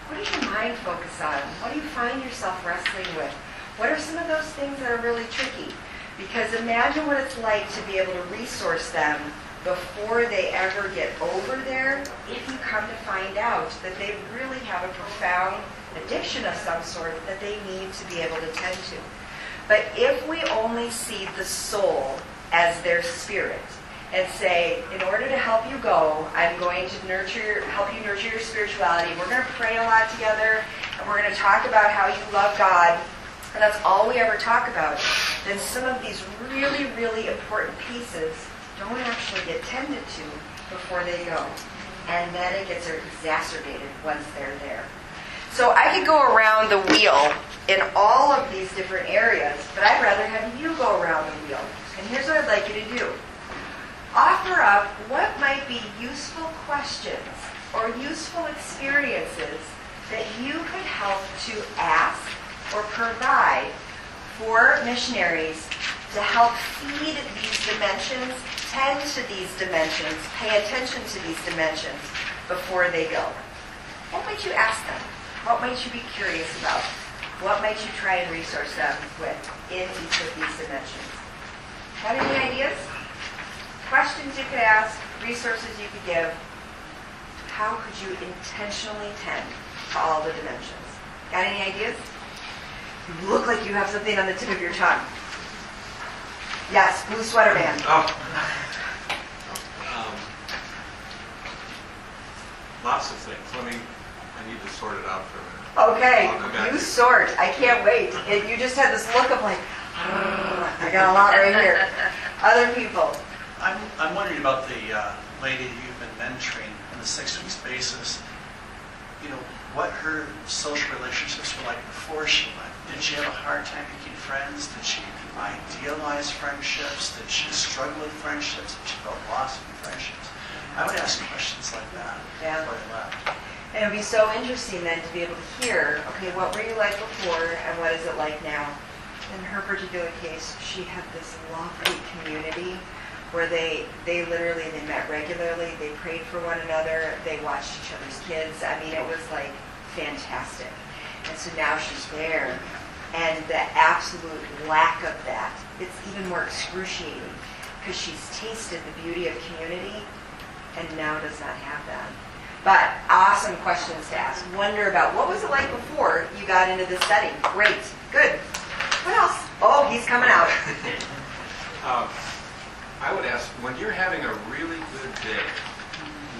what does your mind focus on? What do you find yourself wrestling with? What are some of those things that are really tricky? Because imagine what it's like to be able to resource them before they ever get over there, if you come to find out that they really have a profound addiction of some sort that they need to be able to tend to. But if we only see the soul as their spirit and say, in order to help you go, I'm going to help you nurture your spirituality. We're going to pray a lot together, and we're going to talk about how you love God, and that's all we ever talk about, then some of these really, really important pieces don't actually get tended to before they go. And then it gets exacerbated once they're there. So I could go around the wheel in all of these different areas, but I'd rather have you go around the wheel. And here's what I'd like you to do. Offer up what might be useful questions or useful experiences that you could help to ask or provide for missionaries to help feed these dimensions, tend to these dimensions, pay attention to these dimensions before they go. What might you ask them? What might you be curious about? What might you try and resource them with in each of these dimensions? Got any ideas? Questions you could ask, resources you could give. How could you intentionally tend to all the dimensions? Got any ideas? You look like you have something on the tip of your tongue. Yes, blue sweater man. Lots of things. I need to sort it out for a minute. Okay, I'll go back you to- sort. I can't wait. And you just had this look of like, I got a lot right here. Other people. I'm wondering about the lady you've been mentoring on a 6-week basis. You know, what her social relationships were like before she went. Did she have a hard time making friends? Did she idealize friendships? Did she struggle with friendships? Did she felt lost in friendships? I would ask questions like that Yeah. before I left. And it would be so interesting then to be able to hear, okay, what were you like before and what is it like now? In her particular case, she had this lovely community where they literally, they met regularly, they prayed for one another, they watched each other's kids. I mean, it was like fantastic. And so now she's there. And the absolute lack of that, it's even more excruciating because she's tasted the beauty of community and now does not have that. But awesome questions to ask. Wonder about what was it like before you got into this setting? Great. Good. What else? Oh, he's coming out. I would ask, when you're having a really good day,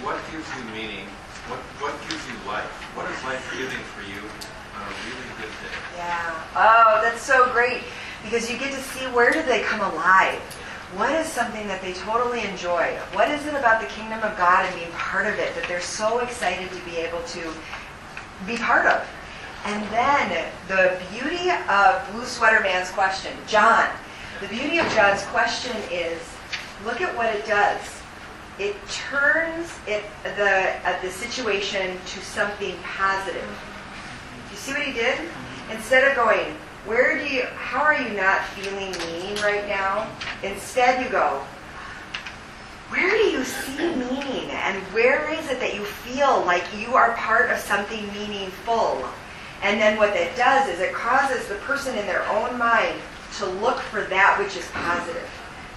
what gives you meaning? What gives you life? What is life giving for you on a really good day? Yeah. Oh, that's so great because you get to see where do they come alive. What is something that they totally enjoy? What is it about the kingdom of God and being part of it that they're so excited to be able to be part of? And then the beauty of Blue Sweater Man's question, John, the beauty of John's question is, look at what it does. It turns the situation to something positive. You see what he did? Instead of going, how are you not feeling meaning right now? Instead you go, where do you see meaning? And where is it that you feel like you are part of something meaningful? And then what that does is it causes the person in their own mind to look for that which is positive,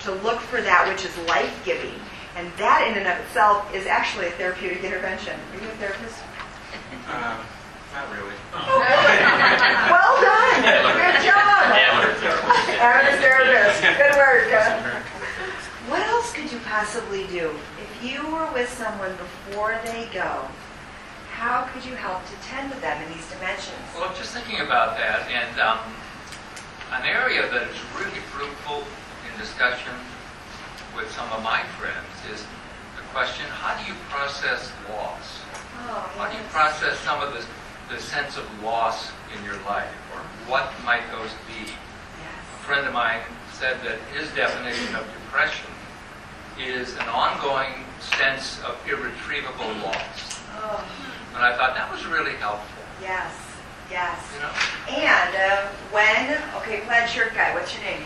to look for that which is life-giving. And that in and of itself is actually a therapeutic intervention. Are you a therapist? Not really. Well done. Good job. Amateur therapist. Good work. What else could you possibly do? If you were with someone before they go, how could you help to tend to them in these dimensions? Well, just thinking about that, and an area that is really fruitful in discussion with some of my friends is the question, how do you process loss? Oh, How do you yes. process some of the sense of loss in your life, or what might those be? A friend of mine said that his definition of depression is an ongoing sense of irretrievable loss. Oh, And I thought that was really helpful. yes, yes. You know, And plaid shirt guy, what's your name?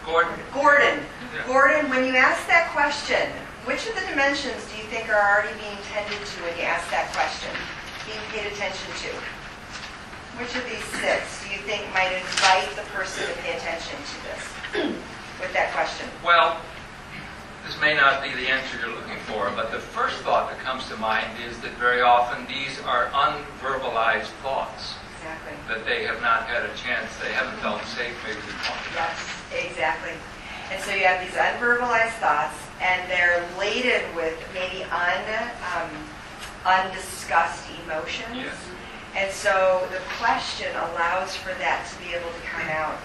Gordon. Gordon. Yeah. Gordon, when you ask that question, which of the dimensions do you think are already being tended to when you ask that question, being paid attention to? Which of these 6 do you think might invite the person to pay attention to this with that question? Well, this may not be the answer you're looking for, but the first thought that comes to mind is that very often these are unverbalized thoughts Exactly. that they have not had a chance, they haven't felt safe maybe to talk about. Yes, exactly. And so you have these unverbalized thoughts, and they're laden with maybe undiscussed emotions. Yes. And so the question allows for that to be able to come out.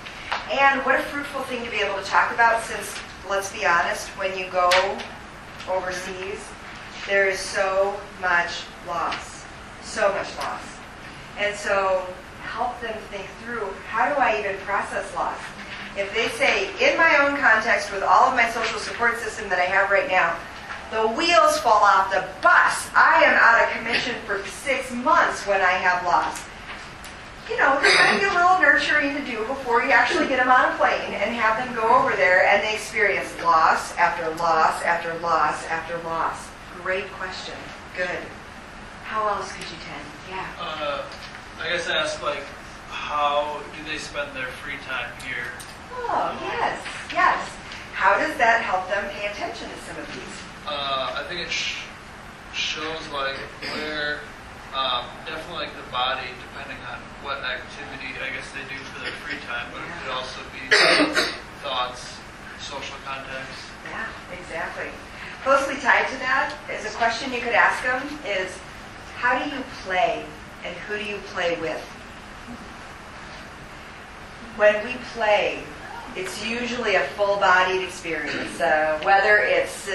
And what a fruitful thing to be able to talk about, since, let's be honest, when you go overseas, there is so much loss. So much loss. And so help them think through, how do I even process loss? If they say, in my own context with all of my social support system that I have right now, the wheels fall off the bus. I am out of commission for 6 months when I have loss. You know, there might be a little nurturing to do before you actually get them on a plane and have them go over there and they experience loss after loss after loss after loss. Great question. Good. How else could you tend? Yeah. I guess I ask, like, how do they spend their free time here? Oh, yes, yes. how does that help them pay attention to some of these? I think it shows like where definitely like the body, depending on what activity I guess they do for their free time, but it could also be thoughts, social context. Yeah, exactly. Closely tied to that is a question you could ask them is, how do you play and who do you play with? When we play, it's usually a full-bodied experience. Whether it's,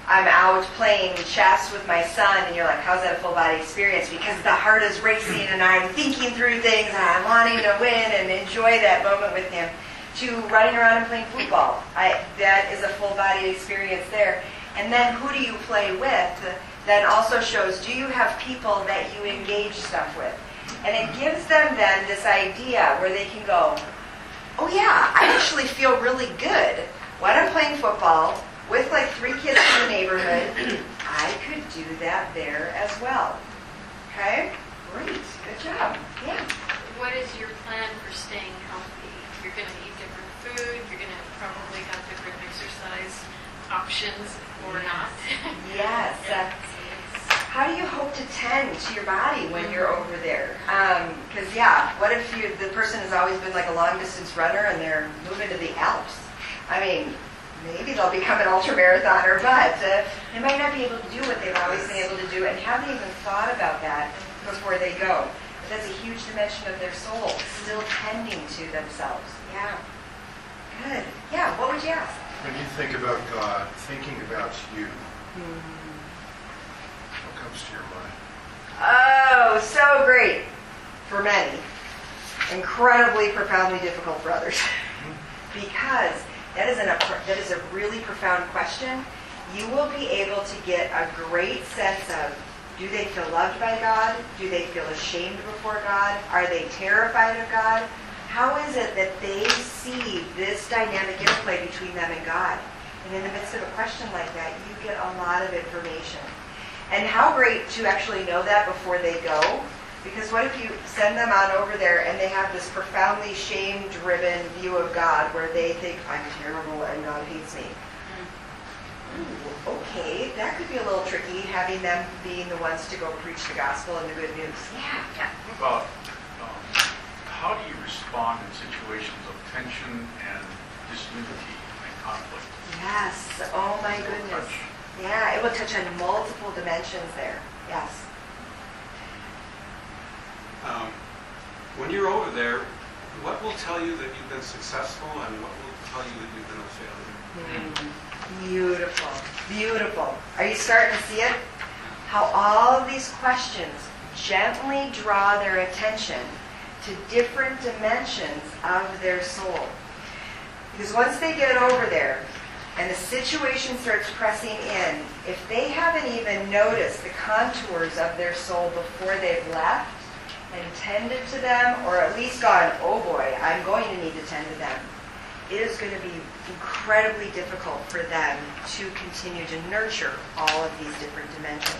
I'm out playing chess with my son and you're like, how's that a full-body experience? Because the heart is racing and I'm thinking through things and I'm wanting to win and enjoy that moment with him. To running around and playing football. That is a full-body experience there. And then who do you play with? Then also shows, do you have people that you engage stuff with? And it gives them then this idea where they can go, oh yeah, I actually feel really good when I'm playing football with like 3 kids in the neighborhood. I could do that there as well. Okay? Great. Good job. Yeah. What is your plan for staying healthy? You're going to eat different food. You're going to probably have different exercise options or not. Yes. How do you hope to tend to your body when you're over there? Because, what if the person has always been like a long-distance runner and they're moving to the Alps? I mean, maybe they'll become an ultramarathoner, but they might not be able to do what they've always been able to do. And have they even thought about that before they go? But that's a huge dimension of their soul, still tending to themselves. Yeah. Good. Yeah, what would you ask? When you think about God, thinking about you, what comes to your mind? Oh, so great for many. Incredibly, profoundly difficult for others. Because that is a really profound question. You will be able to get a great sense of, do they feel loved by God? Do they feel ashamed before God? Are they terrified of God? How is it that they see this dynamic interplay between them and God? And in the midst of a question like that, you get a lot of information. And how great to actually know that before they go. Because what if you send them on over there and they have this profoundly shame-driven view of God where they think, I'm terrible and God hates me. Ooh, okay, that could be a little tricky, having them being the ones to go preach the gospel and the good news. Yeah. What about how do you respond in situations of tension and disunity and conflict? Yes. Oh my goodness. Yeah, it will touch on multiple dimensions there. Yes. When you're over there, what will tell you that you've been successful and what will tell you that you've been a failure? Beautiful. Beautiful. Are you starting to see it? How all of these questions gently draw their attention to different dimensions of their soul. Because once they get over there and the situation starts pressing in, if they haven't even noticed the contours of their soul before they've left and tended to them, or at least gone, oh boy, I'm going to need to tend to them, it is going to be incredibly difficult for them to continue to nurture all of these different dimensions.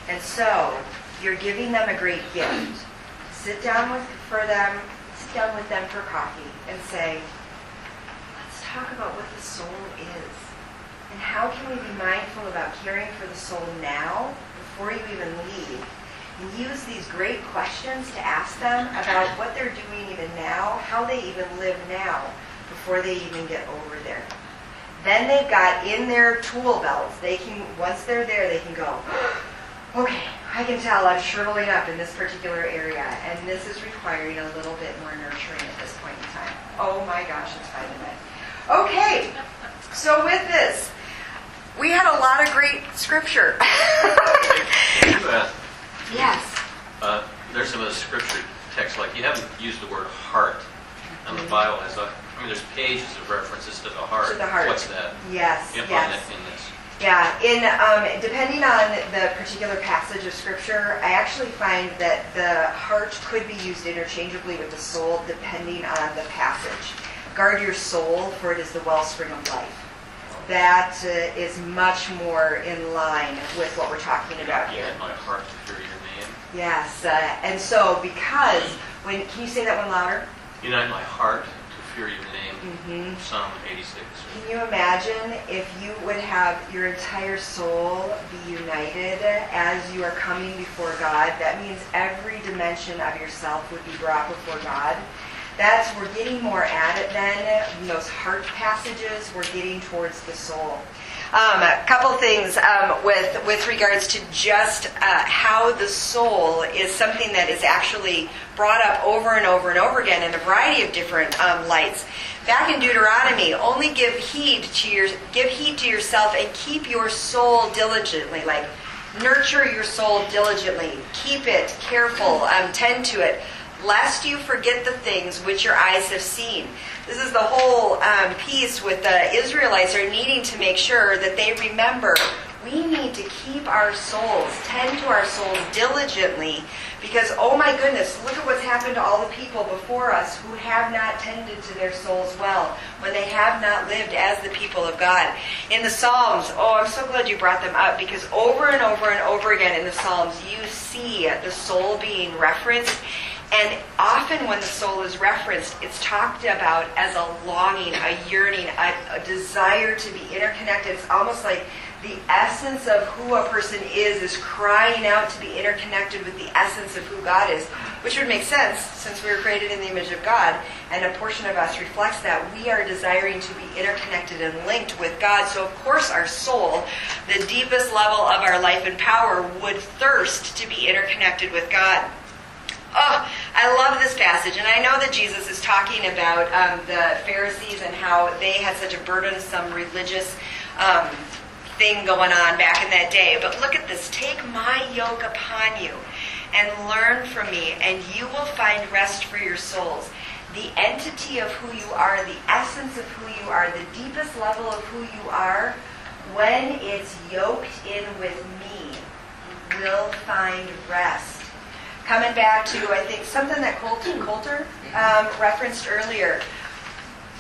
And so, you're giving them a great gift. Sit down with them for coffee and say, let's talk about what the soul is. And how can we be mindful about caring for the soul now, before you even leave? And use these great questions to ask them about what they're doing even now, how they even live now, before they even get over there. Then they've got in their tool belts, they can, once they're there, they can go, okay, I can tell I'm shriveling up in this particular area, and this is requiring a little bit more nurturing at this point in time. Oh my gosh, it's 5 minutes. Okay, so with this, we had a lot of great scripture. Yes. There's some of the scripture text, like you haven't used the word heart, and the Bible has there's pages of references to the heart. To the heart. What's that? Yes, You find yes. that in this. Yeah, depending on the particular passage of scripture, I actually find that the heart could be used interchangeably with the soul, depending on the passage. Guard your soul, for it is the wellspring of life. That is much more in line with what we're talking about here. My heart to fear your name. Yes, and so because can you say that one louder? Unite my heart to fear your name. Psalm 86. Can you imagine if you would have your entire soul be united as you are coming before God? That means every dimension of yourself would be brought before God. We're getting more at it then. In those heart passages, we're getting towards the soul. A couple things with regards to just how the soul is something that is actually brought up over and over and over again in a variety of different lights. Back in Deuteronomy, only give heed to yourself and keep your soul diligently. Like, nurture your soul diligently. Keep it careful. Tend to it, lest you forget the things which your eyes have seen. This is the whole piece with the Israelites are needing to make sure that they remember we need to keep our souls, tend to our souls diligently, because, oh my goodness, look at what's happened to all the people before us who have not tended to their souls well, when they have not lived as the people of God. In the Psalms, I'm so glad you brought them up, because over and over and over again in the Psalms, you see the soul being referenced. And often when the soul is referenced, it's talked about as a longing, a yearning, a desire to be interconnected. It's almost like the essence of who a person is crying out to be interconnected with the essence of who God is, which would make sense since we were created in the image of God, and a portion of us reflects that. We are desiring to be interconnected and linked with God. So of course our soul, the deepest level of our life and power, would thirst to be interconnected with God. Oh, I love this passage, and I know that Jesus is talking about the Pharisees and how they had such a burdensome religious thing going on back in that day. But look at this. Take my yoke upon you and learn from me, and you will find rest for your souls. The entity of who you are, the essence of who you are, the deepest level of who you are, when it's yoked in with me, will find rest. Coming back to, I think, something that Coulter referenced earlier.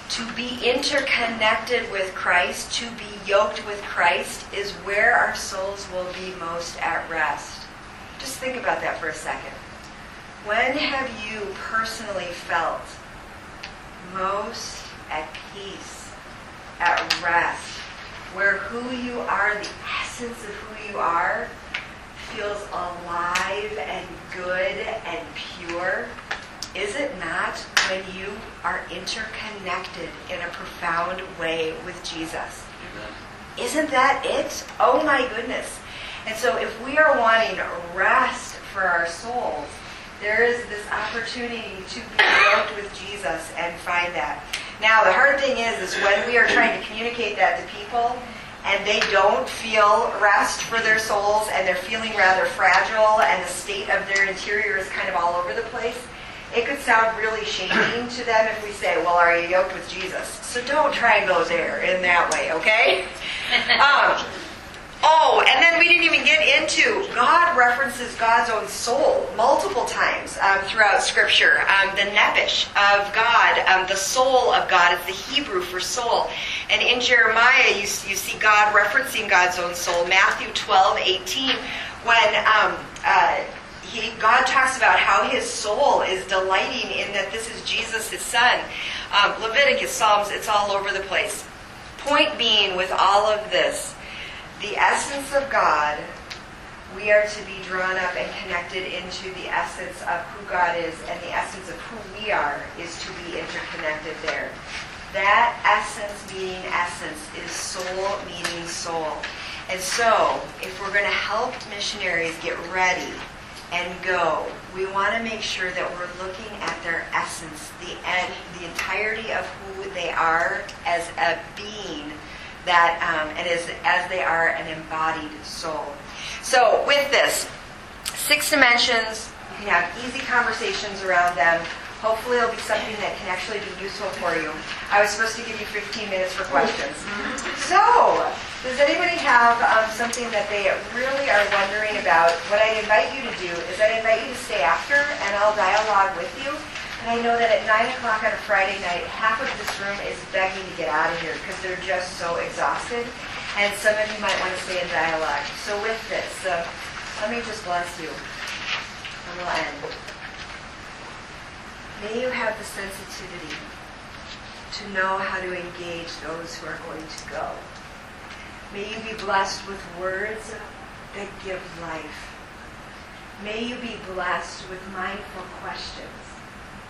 To be interconnected with Christ, to be yoked with Christ, is where our souls will be most at rest. Just think about that for a second. When have you personally felt most at peace, at rest, where who you are, the essence of who you are, feels alive and good and pure? Is it not when you are interconnected in a profound way with Jesus? Amen. Isn't that it? Oh my goodness. And so if we are wanting rest for our souls, there is this opportunity to be yoked with Jesus and find that. Now the hard thing is when we are trying to communicate that to people, and they don't feel rest for their souls, and they're feeling rather fragile, and the state of their interior is kind of all over the place, it could sound really shaming to them if we say, well, are you yoked with Jesus? So don't try and go there in that way, okay? And then we didn't even get into, God references God's own soul multiple times throughout Scripture. The nephesh of God, the soul of God, is the Hebrew for soul. And in Jeremiah, you see God referencing God's own soul. Matthew 12:18, when God talks about how his soul is delighting in that this is Jesus, his son. Leviticus, Psalms, it's all over the place. Point being, with all of this, the essence of God, we are to be drawn up and connected into the essence of who God is, and the essence of who we are is to be interconnected there. That essence meaning essence is soul meaning soul. And so, if we're going to help missionaries get ready and go, we want to make sure that we're looking at their essence, the entirety of who they are as a being, that and as they are an embodied soul. So with this, 6 dimensions, you can have easy conversations around them. Hopefully it'll be something that can actually be useful for you. I was supposed to give you 15 minutes for questions. So, does anybody have something that they really are wondering about? What I invite you to do is I invite you to stay after, and I'll dialogue with you. And I know that at 9 o'clock on a Friday night, half of this room is begging to get out of here because they're just so exhausted. And some of you might want to stay in dialogue. So with this, let me just bless you. And we'll end. May you have the sensitivity to know how to engage those who are going to go. May you be blessed with words that give life. May you be blessed with mindful questions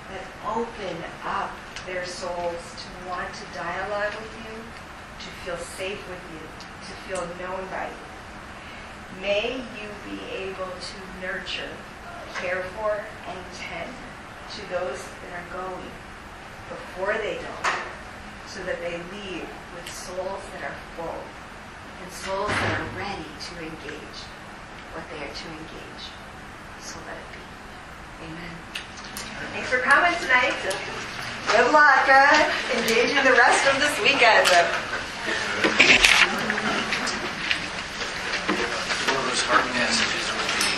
that open up their souls to want to dialogue with you, to feel safe with you, to feel known by you. May you be able to nurture, care for, and tend to those that are going before they go, so that they leave with souls that are full and souls that are ready to engage what they are to engage. So let it be. Amen. Thanks for coming tonight. Good luck engaging the rest of this weekend. One of those heart passages would be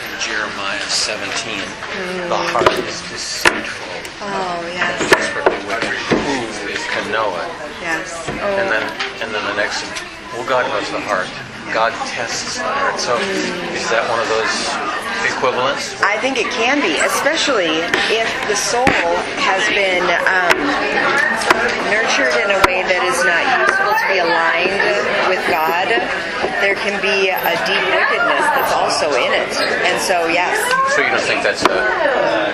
in Jeremiah 17. The heart is deceitful. Oh, yes. Desperately wicked. Who can know it? Yes. And then the next, well, God knows the heart. God tests the heart. So is that one of those equivalents? I think it can be, especially if the soul has been nurtured in a way that is not useful to be aligned with God. There can be a deep wickedness that's also in it. And so, yes. So you don't think that's a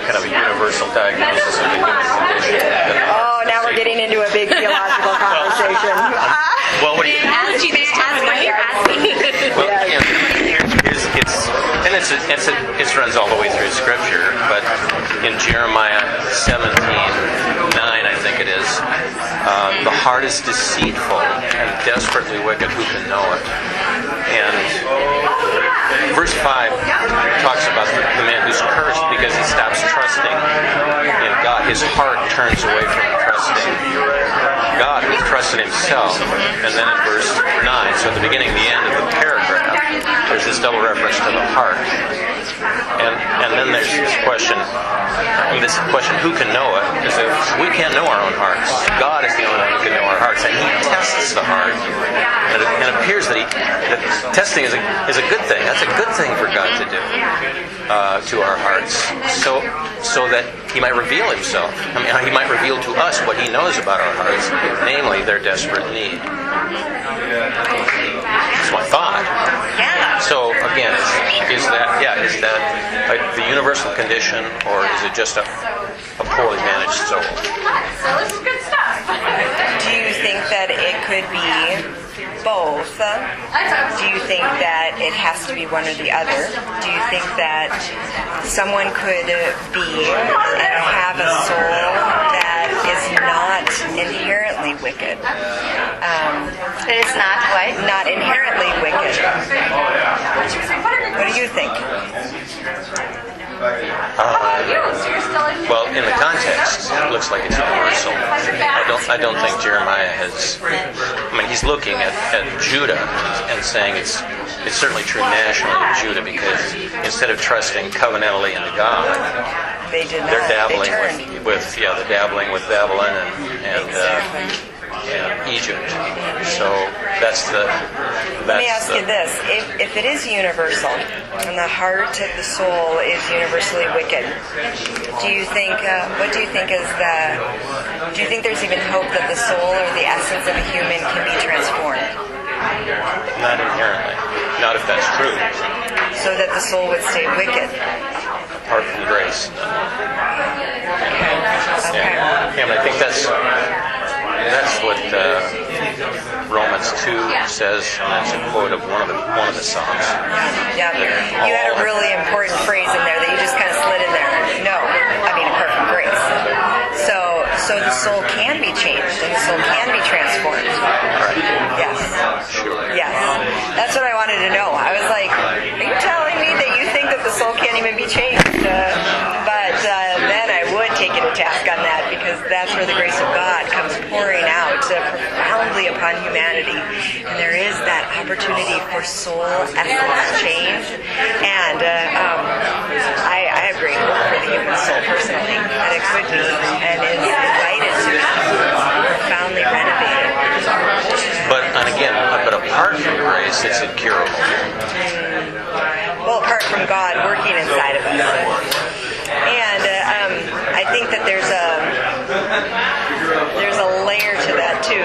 kind of a universal diagnosis of the human condition? Oh, now we're getting into a big theological conversation. Well, what do you Ask you this, ask what you're asking. Well, it runs all the way through Scripture, but in Jeremiah 17:9, I think it is, the heart is deceitful and desperately wicked. Who can know it? And verse 5 talks about the man who's cursed because he stops trusting in God. His heart turns away from trusting God, who trusted himself. And then in verse 9, so at the beginning and the end of the paragraph, there's this double reference to the heart. And then there's this question, who can know it? Because we can't know our own hearts. God is the only one who can know our hearts. And he tests the heart. And it appears that testing is a good thing. That's a good thing for God to do to our hearts. So that he might reveal himself. I mean, he might reveal to us what he knows about our hearts, namely their desperate need. That's my thought. So again, is that the universal condition, or is it just a poorly managed soul? So this is good stuff. Do you think that it could be both? Do you think that it has to be one or the other? Do you think that someone could be and have a soul that is not inherently wicked? It's not what? Not inherently wicked. What do you think? Well, in the context, it looks like it's universal. I don't think Jeremiah has. I mean, he's looking at Judah and saying it's certainly true nationally in Judah, because instead of trusting covenantally in God, they're dabbling with Babylon and Egypt. So let me ask you this: if it is universal, and the heart of the soul is universally wicked, do you think? What do you think is the? Do you think there's even hope that the soul or the essence of a human can be transformed? Not inherently. Not if that's true. So that the soul would stay wicked. Apart from grace. Okay. Yeah, and I think that's what Romans 2 says, and that's a quote of one of the Psalms. Yeah, you had a really important phrase in there that you just kind of slid in there. No, I mean apart from grace. So the soul can be changed, and the soul can be transformed. Right. Yes. Yes. That's what I wanted to know. I was like, are you telling me that you think that the soul can't even be changed? But then I would take you to task on that, because that's where the grace of God comes pouring out profoundly upon humanity. And there is that opportunity for soul essence change. And I have great hope for the human soul personally, that it could be and is invited to be profoundly renovated. But apart from grace, it's incurable. Well, apart from God working inside of us. And I think that there's a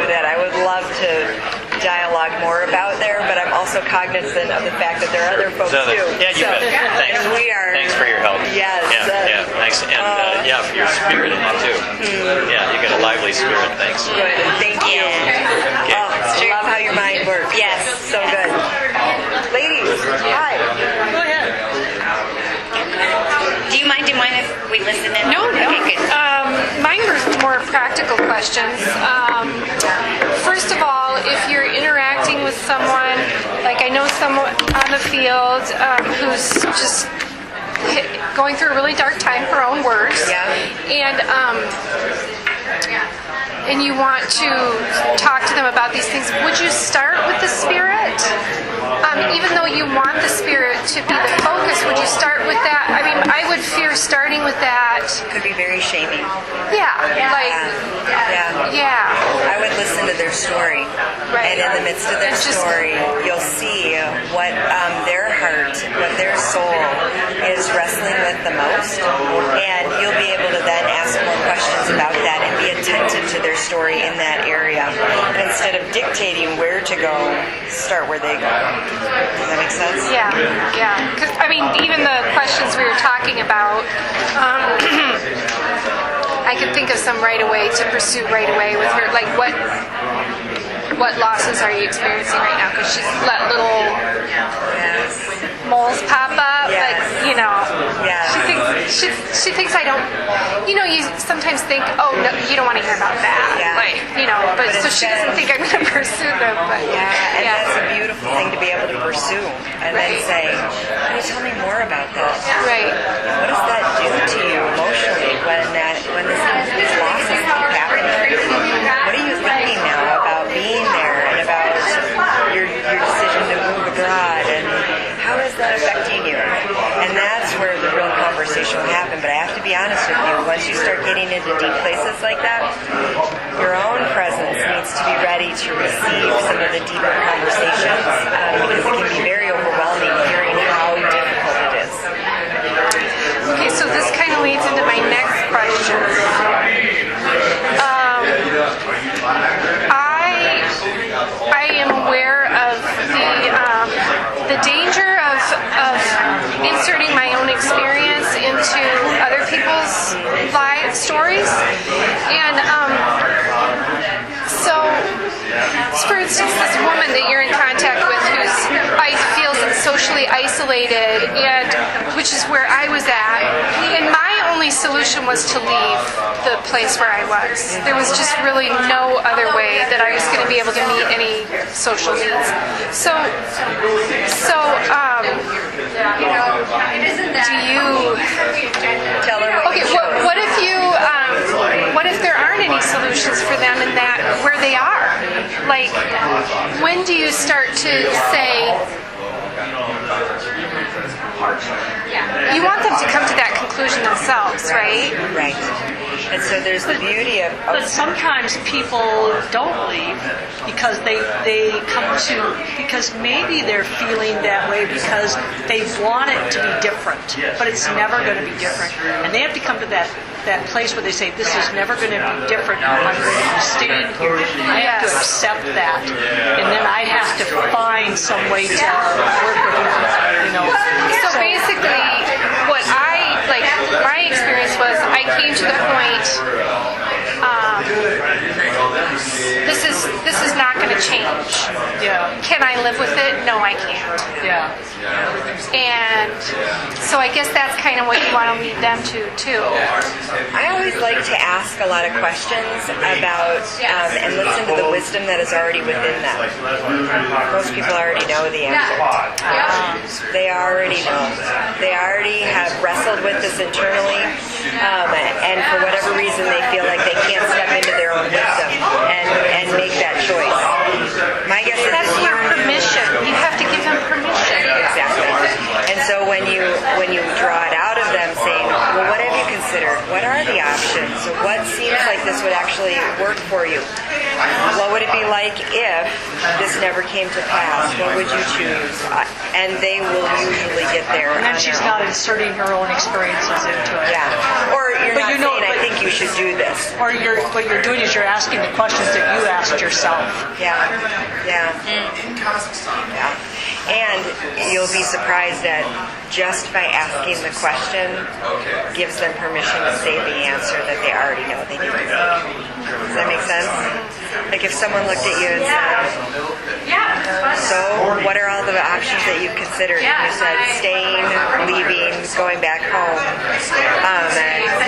that I would love to dialogue more about there, but I'm also cognizant of the fact that there are other folks too. Yeah, you bet. Thanks. And we are. Thanks for your help. Yes. Yeah, thanks. And yeah, for your spirit too. Yeah, you got a lively spirit. Thanks. Good. Thank you. Okay. I love how your mind works. Yes. So good. Ladies, hi. Go ahead. Do you mind if we listen in? No. Okay, good. Mine were more practical questions. First of all, if you're interacting with someone, like I know someone on the field who's just going through a really dark time, her own words, and you want to talk to them about these things, would you start with the Spirit? Even though you want the Spirit to be the focus, would you start with that? I mean, I would fear starting with that. Could be very shaming. Yeah. I would listen to their story. Right. And in the midst of their story, you'll see what their heart, what their soul is wrestling with the most. And you'll be able to then ask more questions about that and be attentive to their story in that area. And instead of dictating where to go, start where they go. Does that make sense? Yeah. Because, I mean, even the questions we were talking about, I could think of some right away to pursue right away with her. Like, what losses are you experiencing right now? Because she's let little moles pop up. Yes. Like, she thinks I don't. You sometimes think, oh no, you don't want to hear about that. Yeah. Like, but so she doesn't think I'm going to pursue them. But that's a beautiful thing to be able to pursue, and then say, "Can you tell me more about that? Right. What does that do to you emotionally when these losses keep happening? What are you thinking now about being there and about your decision to move abroad, and how is that affecting you?" And that's where the real conversation will happen. But I have to be honest with you, once you start getting into deep places like that, your own presence needs to be ready to receive some of the deeper conversations, because it can be very overwhelming hearing how difficult it is. Okay, so this kind of leads into my next question. I am aware of the danger of inserting my own experience into other people's stories, and so for instance, this woman that you're in contact with feels socially isolated, and which is where I was at, and my only solution was to leave the place where I was. There was just really no other way that I was going to be able to meet any social needs. So do you tell her okay, what if you what if there aren't any solutions for them in that where they are? Like, when do you start to say, you want them to come to that conclusion themselves, right? Right. And so there's the beauty of... But sometimes people don't leave because they come to... Because maybe they're feeling that way because they want it to be different, but it's never going to be different. And they have to come to that place where they say, this is never going to be different. I'm going to be staying here. I have to accept that. And then I have to find some way to work with it, So basically, what my experience was, I came to the point, this is not going to change. Yeah. Can I live with it? No, I can't. Yeah. And so I guess that's kind of what you want to lead them to, too. I always like to ask a lot of questions about and listen to the wisdom that is already within them. Most people already know the answer. They already know. They already have wrestled with this internally, and for whatever reason they feel like they can't step into their own wisdom and make that choice. My guess is that's your permission. You have to give them permission. Exactly. And so when you draw it out of them, saying, well, what have you considered? What are the options? What seems like this would actually work for you? what would it be like if this never came to pass? What would you choose? And they will usually get there. And then she's not inserting her own experiences into it. Yeah. Or you're But not you know- saying, I think you should do this. Or what you're doing is you're asking the questions that you asked yourself. Yeah. Yeah. Yeah. And you'll be surprised that just by asking the question gives them permission to say the answer that they already know they need to make. Does that make sense? Like if someone looked at you and said, so what are all the options that you've considered? And you said staying, leaving, going back home.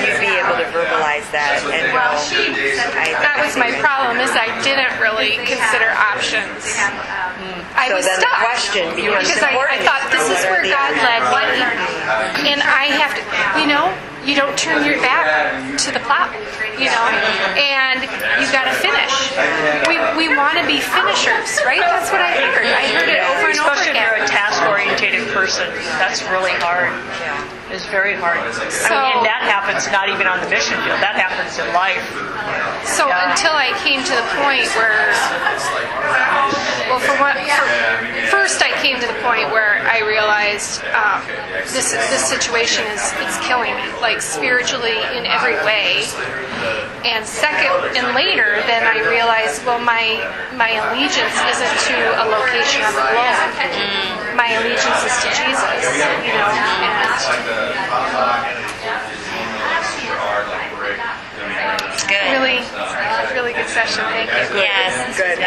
You'd be able to verbalize that and go, That was my problem, is I didn't really consider options. I was then stuck. the question becomes Because I important. thought this is where God led me. And I have to, you don't turn your back to the plow, and you got to finish. We want to be finishers, right? That's what I heard. I heard it over and over Especially if you're again. a task-oriented person. That's really hard. It's very hard. And that happens not even on the mission field. That happens in life. So until I came to the point where, first I came to the point where I realized this situation it's killing me, like spiritually in every way. And later, then I realized, well, my allegiance isn't to a location on the globe. My allegiance is to Jesus, It's good. Really good session. Thank you. Yes. Good.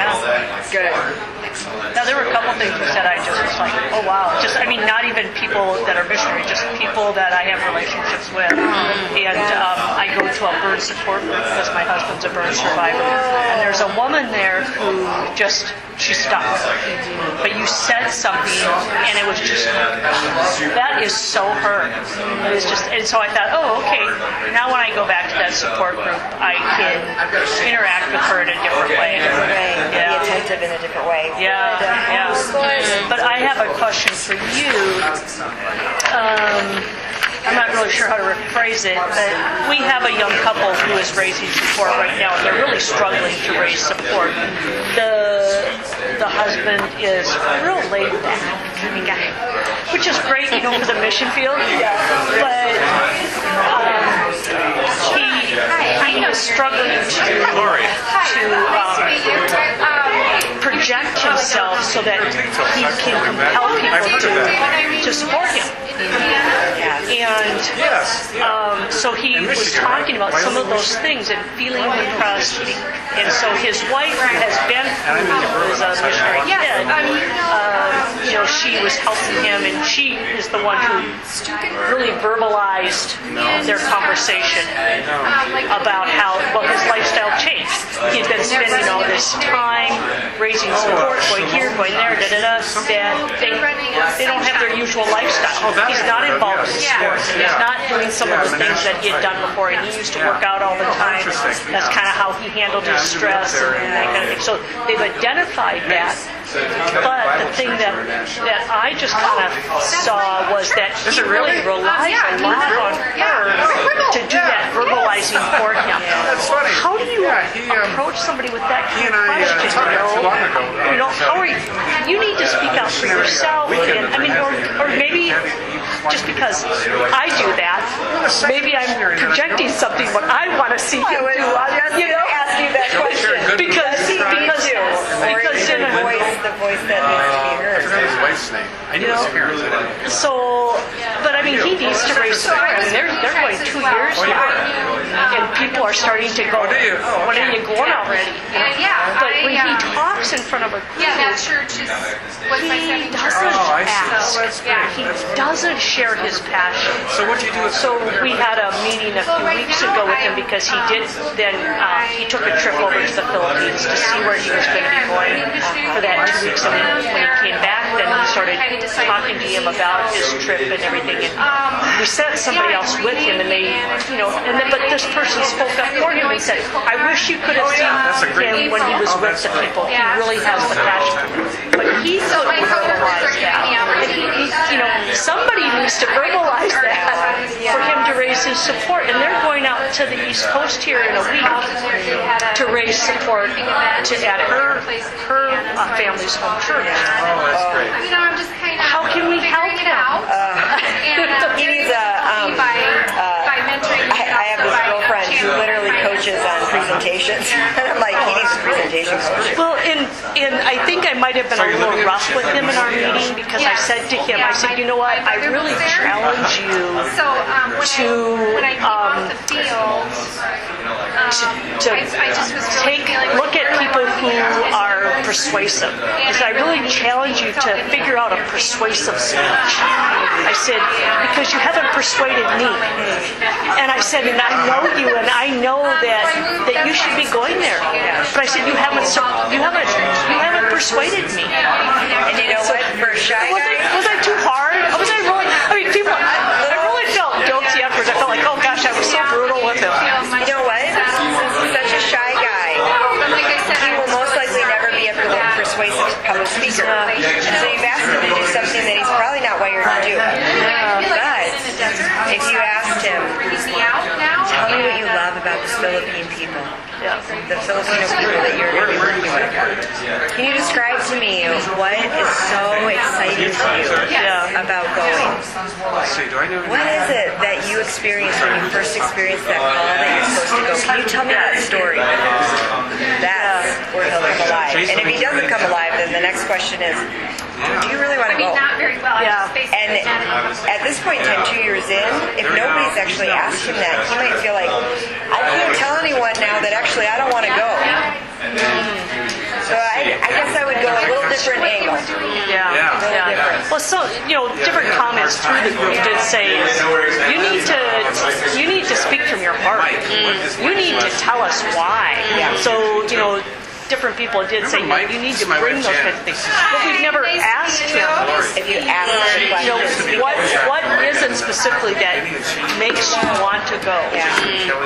Good. Now, there were a couple things you said I just was like, oh, wow. Not even people that are missionaries, just people that I have relationships with. And I go to a burn support group because my husband's a burn survivor. And there's a woman there who she's stuck. But you said something, and it was just like, that is so her. It was just, and so I thought, oh, okay. Now when I go back to that support group, I can interact with her in a different way. Be attentive in a different way. Yeah. But I have a question for you. I'm not really sure how to rephrase it, but we have a young couple who is raising support right now. They're really struggling to raise support. The husband is real laid back kind of guy, which is great, for the mission field. But he is struggling to project himself so that he can compel people to support him. And so he was talking about some of those things and feeling impressed. And so his wife has been through as a missionary kid. She was helping him, and she is the one who really verbalized their conversation about how his lifestyle changed. He'd been spending all this time raising support, going here, going there, that they don't have their usual lifestyle. He's not involved in sports. He's not doing some of the things that he had done before. And he used to work out all the time. That's kind of how he handled his stress and that kind of thing. So they've identified that. But the thing that I just kind of saw was that he really relies a lot on her to do that verbalizing for him. How do you approach somebody with that kind of question? How are you need to speak out for yourself. And, or maybe just because I do that, maybe I'm projecting something what I want to see him do. Ask you that question because in a the voice that needs to be heard. His wife's name. I knew his parents. So, but he needs to raise support. They're going 2 years now, and people are starting to go, when are you going already? But when he talks in front of a group, that church is what my he doesn't ask. He doesn't share his passion. So what do you do? So we had a meeting a few weeks ago with him because he did. Then he took a trip over to the Philippines to see where he was going to be going for that 2 weeks. And when he came back, then we started talking to him about his trip and everything. And we sent somebody else with him, and they, but this person spoke up for him and said, "I wish you could have seen him when he was with the people. He really has the passion. But he couldn't verbalize that. And somebody needs to verbalize that for him to raise his support. And they're going out to the East Coast here in a week to raise support at her family's home church. Oh, that's great. I'm just kind of How can we help him? He needs by mentoring. I have this girlfriend who literally coaches on presentations. And I'm like, he needs presentations. Well, and I think I might have been a little rough with him in our meeting because I said to him, I said, you know what, I really challenge you to look at people who are persuasive. I said, I really challenge you to figure out a persuasive speech. I said, because you haven't persuaded me. And I said, and I know you, and I know that you should be going there. But I said, you haven't persuaded me. And you know what? For a shy guy, was I too hard? Was I really? I mean, people. I really felt guilty afterwards. I felt like, oh gosh, I was so brutal with him. You know what? Since he's such a shy guy, he will most likely never be a persuasive public speaker. And so you've asked him to do something that he's probably not wired to do. But if you asked him, tell me what you love about the Philippine people, the Filipino people that you're going to be working with. Can you describe to me what is so exciting to you about going? What is it that you experienced when you first experienced that call that you're supposed to go? Can you tell me that story? That's where he'll come alive. And if he doesn't come alive, then the next question is, do you really want to go? Not very well. And at this point in time, 2 years in, if nobody's actually asked him that, he might feel like, I can't tell anyone now that actually I don't want to go. So I guess I would go a little different angle. Well, so different comments through the group did say you need to speak from your heart. You need to tell us why. So different people did say you need to bring those kinds of things. But we've never asked him. If you ask him, what is it specifically that makes you want to go?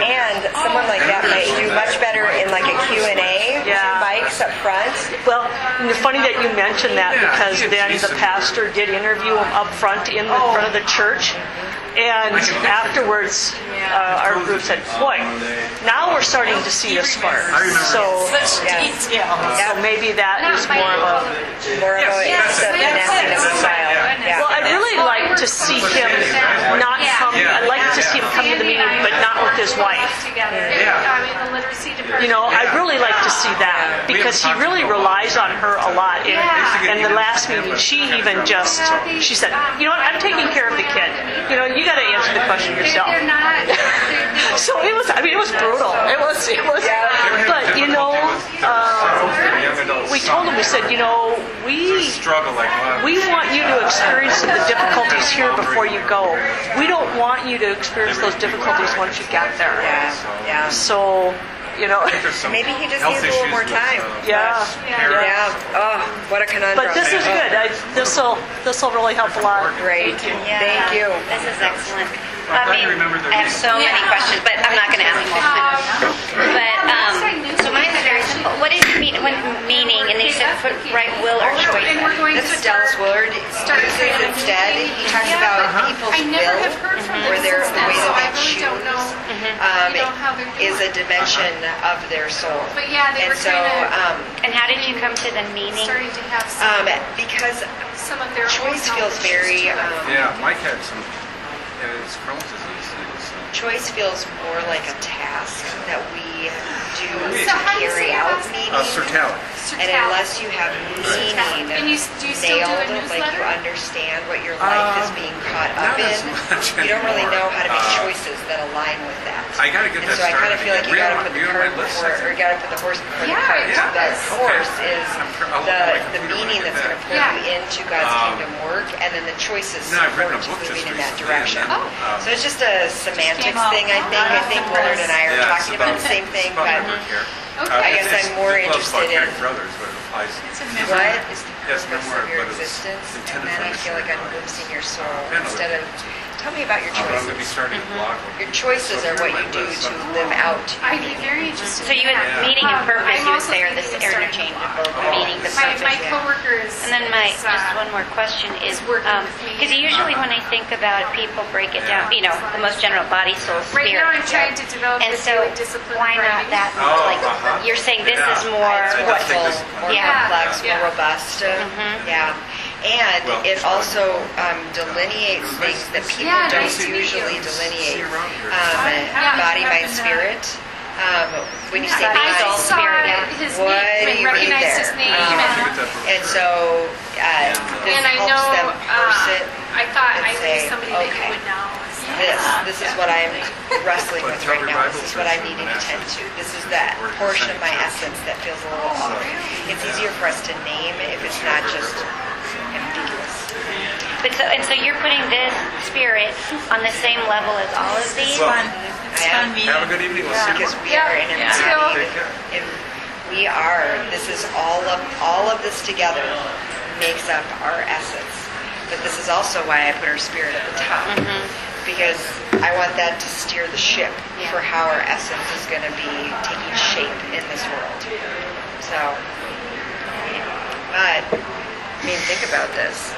And someone like that might do much better in like a Q&A, bikes up front. Well, it's funny that you mentioned that because then the pastor did interview him up front in the front of the church. And afterwards, our group said, boy, now we're starting to see a spark. So maybe that is more of a nastiness style. Well, I'd really like to see him not come. I'd like to see him come to the meeting, but not with his wife. I'd really like to see that because he really relies on her a lot. In the last meeting, she said, you know what, I'm taking care of the kid. You got to answer the question yourself. So it was brutal. It was. But we told him, we said, we want you to experience the difficulties here before you go. We don't want you to experience those difficulties once you get there. So. Maybe he just needs a little more time. Oh, what a conundrum. But this is good. This will really help a lot. Great. Thank you. This is excellent. I have so many questions, but I'm not going to ask them all. But so mine is very simple. What does it mean when meaning? And they said put right will or choice. That's what Dallas Willard uses instead. He talks about people's will, or the way that they choose, is a dimension of their soul. And so, and how did you come to the meaning? Because choice feels very. Mike had some. It's Crohn's disease. Choice feels more like a task that we do to carry out meaning. And unless you have meaning nailed, like you understand what your life is being caught up in, you don't really know how to make choices that align with that. I got to get that started. So I kind of feel like you got to put the horse before the cart. So that horse is the meaning that's going to pull you into God's kingdom work, and then the choices support you moving in that direction. So it's just a semantics thing, I think. I think Willard and I are talking about the same thing, but I guess I'm more interested in brothers, but it applies. what is the Yes, purpose memoir, of your but it's existence, and intended then for I feel like I'm missionary glimpsing your soul Yeah, no, instead of. Tell me about your I'm going to be choices. starting a blog. Your choices are what you do to live out. I'd be very interested. So you would, in that. meaning and purpose, I'm you would also say, are thinking of are starting a interchangeable. blog. Meaning the My purpose. coworkers. And then my is, just one more question is, working with me. because usually when I think about it, people break it down, you know, the most general body, soul, Right spirit. now, I'm trying to develop And the so daily discipline. why of not writing. that? Like you're saying, this is more. I just think this is more Yeah. complex, Yeah. more robust. Yeah. And Well, it also delineates things that people Yeah, don't nice to meet usually you. See delineate. you around here. Body, mind, spirit. When you say Yeah, body, I soul, saw spirit, his what name do and you read recognized there? his name. And so this And I helps know, them parse it. I thought and I say, knew somebody that okay, you would know. This is what I'm wrestling But with right now. Calvary This is Bible what I'm Church needing is to an tend to. asset. This is that Or portion of my percentage. essence that feels a little off. It's easier for us to name if it's not just ambiguous. But so you're putting this spirit on the same level as all of these. Well, It's fun have a good evening. We'll see you because tomorrow. we are in a Take care. and we are. This is all of this together makes up our essence. But this is also why I put our spirit at the top. Because I want that to steer the ship for how our essence is going to be taking shape in this world. So, but, I mean, think about this.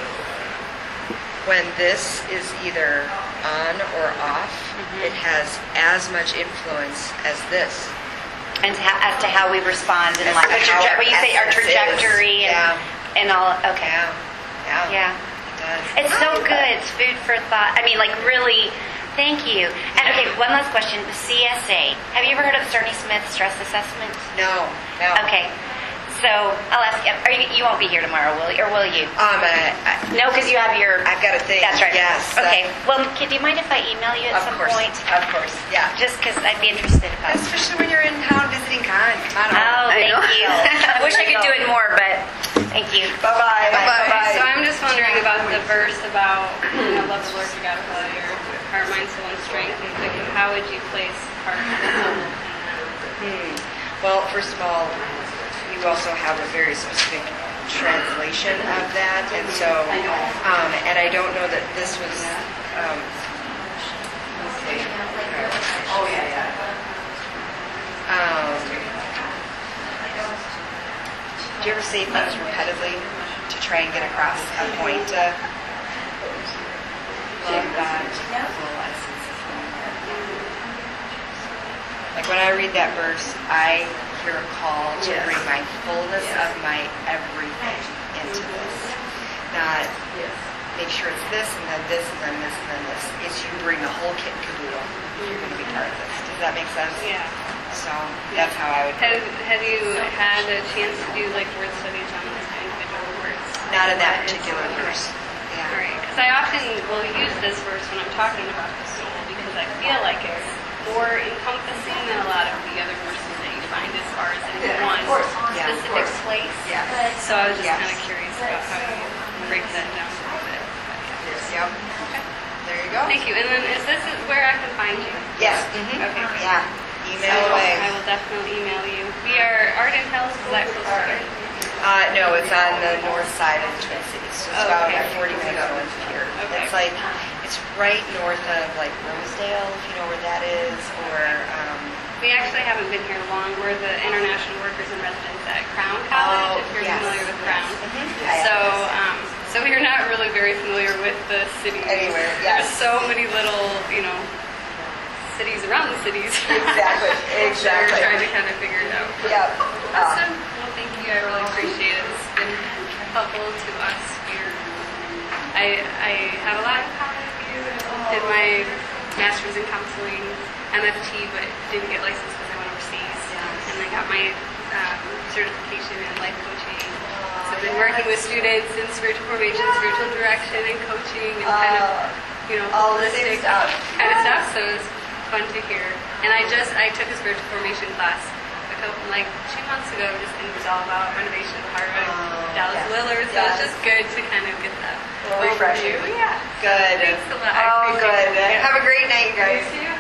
When this is either on or off, it has as much influence as this. And as to how we respond in As life. to how our What you say, our essence is. trajectory and all. Okay. Yeah. It's so good. It's food for thought. I mean, like really, thank you. And okay, one last question. The CSA. Have you ever heard of the Cerny Smith stress assessment? No. Okay. So I'll ask you. You won't be here tomorrow, will you? Or will you? No, because you have your. I've got a thing. That's right. Yes. Okay. Well, do you mind if I email you at some point? Of course. Yeah. Just because I'd be interested about it. Especially when you're in town visiting Con. Come on Oh, over. thank you. I wish I could do it more, but thank you. Bye-bye. So I'm just wondering about the verse about, love the Lord your God with all your heart, mind, soul, and strength. Like, how would you place heart and soul in that? Well, first of all, you also have a very specific translation of that, and so, and I don't know that this was. Let's see. Oh yeah. Do you ever say things repetitively to try and get across a point? Love God, full essence of love. Like when I read that verse, I hear a call to bring my fullness of my everything into this. Not make sure it's this and then this and then this and then this. It's you bring the whole kit and caboodle if you're going to be part of this. Does that make sense? Yeah. So that's how I would. Have you had a chance to do like word studies on those individual words? Not in that particular verse. Yeah. Right. Because I often will use this verse when I'm talking about the soul because I feel like it's more encompassing than a lot of the other verses that you find as far as in one specific place. Yeah. So I was just kind of curious about how you break that down a little bit. Yep. Okay. There you go. Thank you. And then is this where I can find you? Yes. Okay. Great. Yeah. Email away. I will definitely email you. We are Arden Hills. Is that close to here? No, it's on the north side of the Twin Cities. So it's about Okay. 40 minutes north of here. Okay. It's right north of like Rosedale, if you know where that is, or We actually haven't been here long. We're the International Workers and Residents at Crown College, if you're familiar with Crown. So we're not really very familiar with the city. Anywhere, There's so many little, cities around the cities. Exactly. So we're trying to kind of figure it out. Yep. Awesome. Well, thank you. I really appreciate it. It's been helpful to us here. I have a lot in common with you. Did my master's in counseling, MFT, but didn't get licensed because I went overseas. And then got my certification in life coaching. So I've been working with students in spiritual formation, spiritual direction, and coaching, and kind of, all the same holistic stuff. kind of stuff. So it was fun to hear. And I took a spiritual formation class a couple, 2 months ago, and it was all about renovation of the heart by Dallas Willard. So it's just good to kind of get that refreshing. overview. Yeah. Good. Thanks a lot. Oh, I good. appreciate it. Have a great night, guys. You too.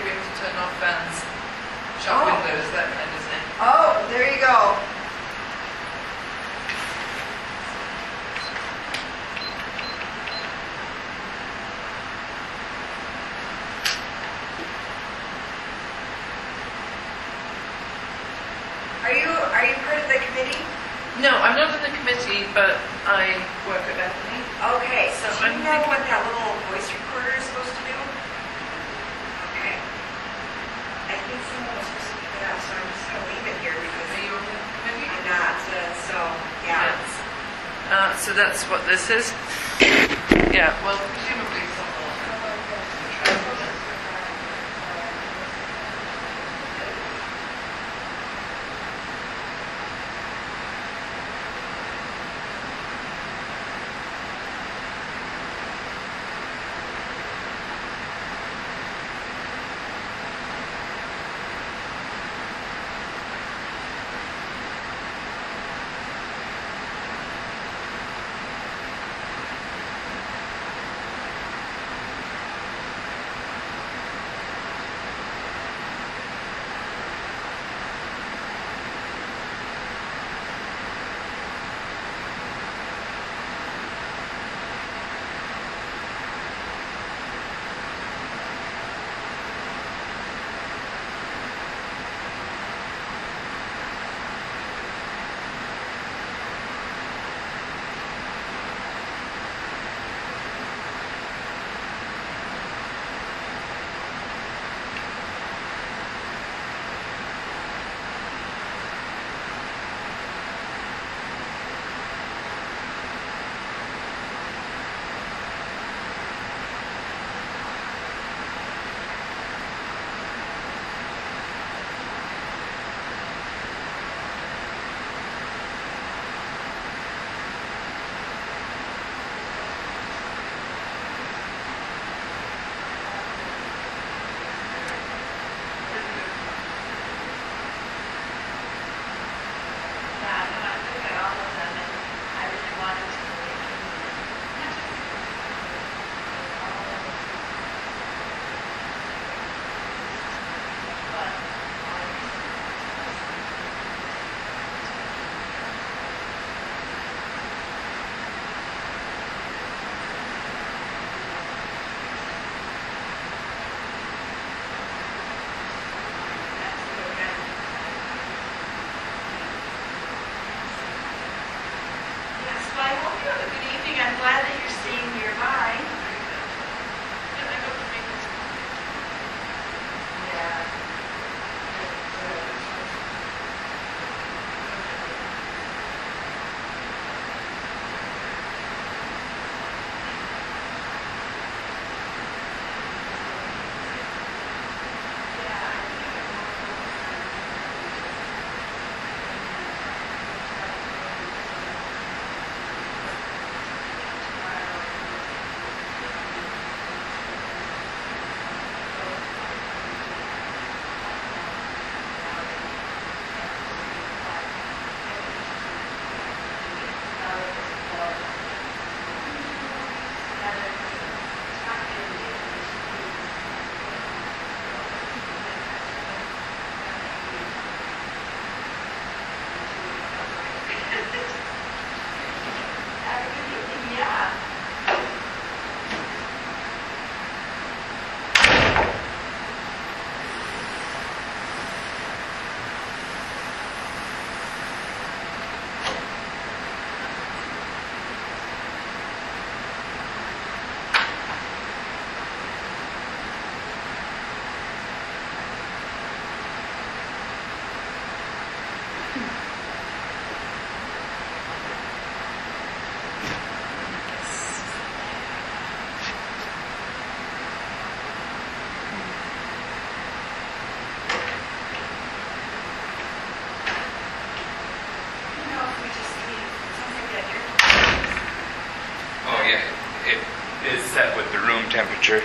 to no fence, shop windows, that kind of thing. Oh, there you go. Are you part of the committee? No, I'm not in the committee, but I work at Bethany. Okay, so So do you I'm know thinking- what that little voice recorder is supposed to do? Okay. I think someone was supposed to pick it up, so I'm just gonna leave it here because Are you on the committee? I'm not, so, yeah. Yes. So that's what this is? Yeah, well, presumably someone. Oh, yeah. It is set with the room temperature.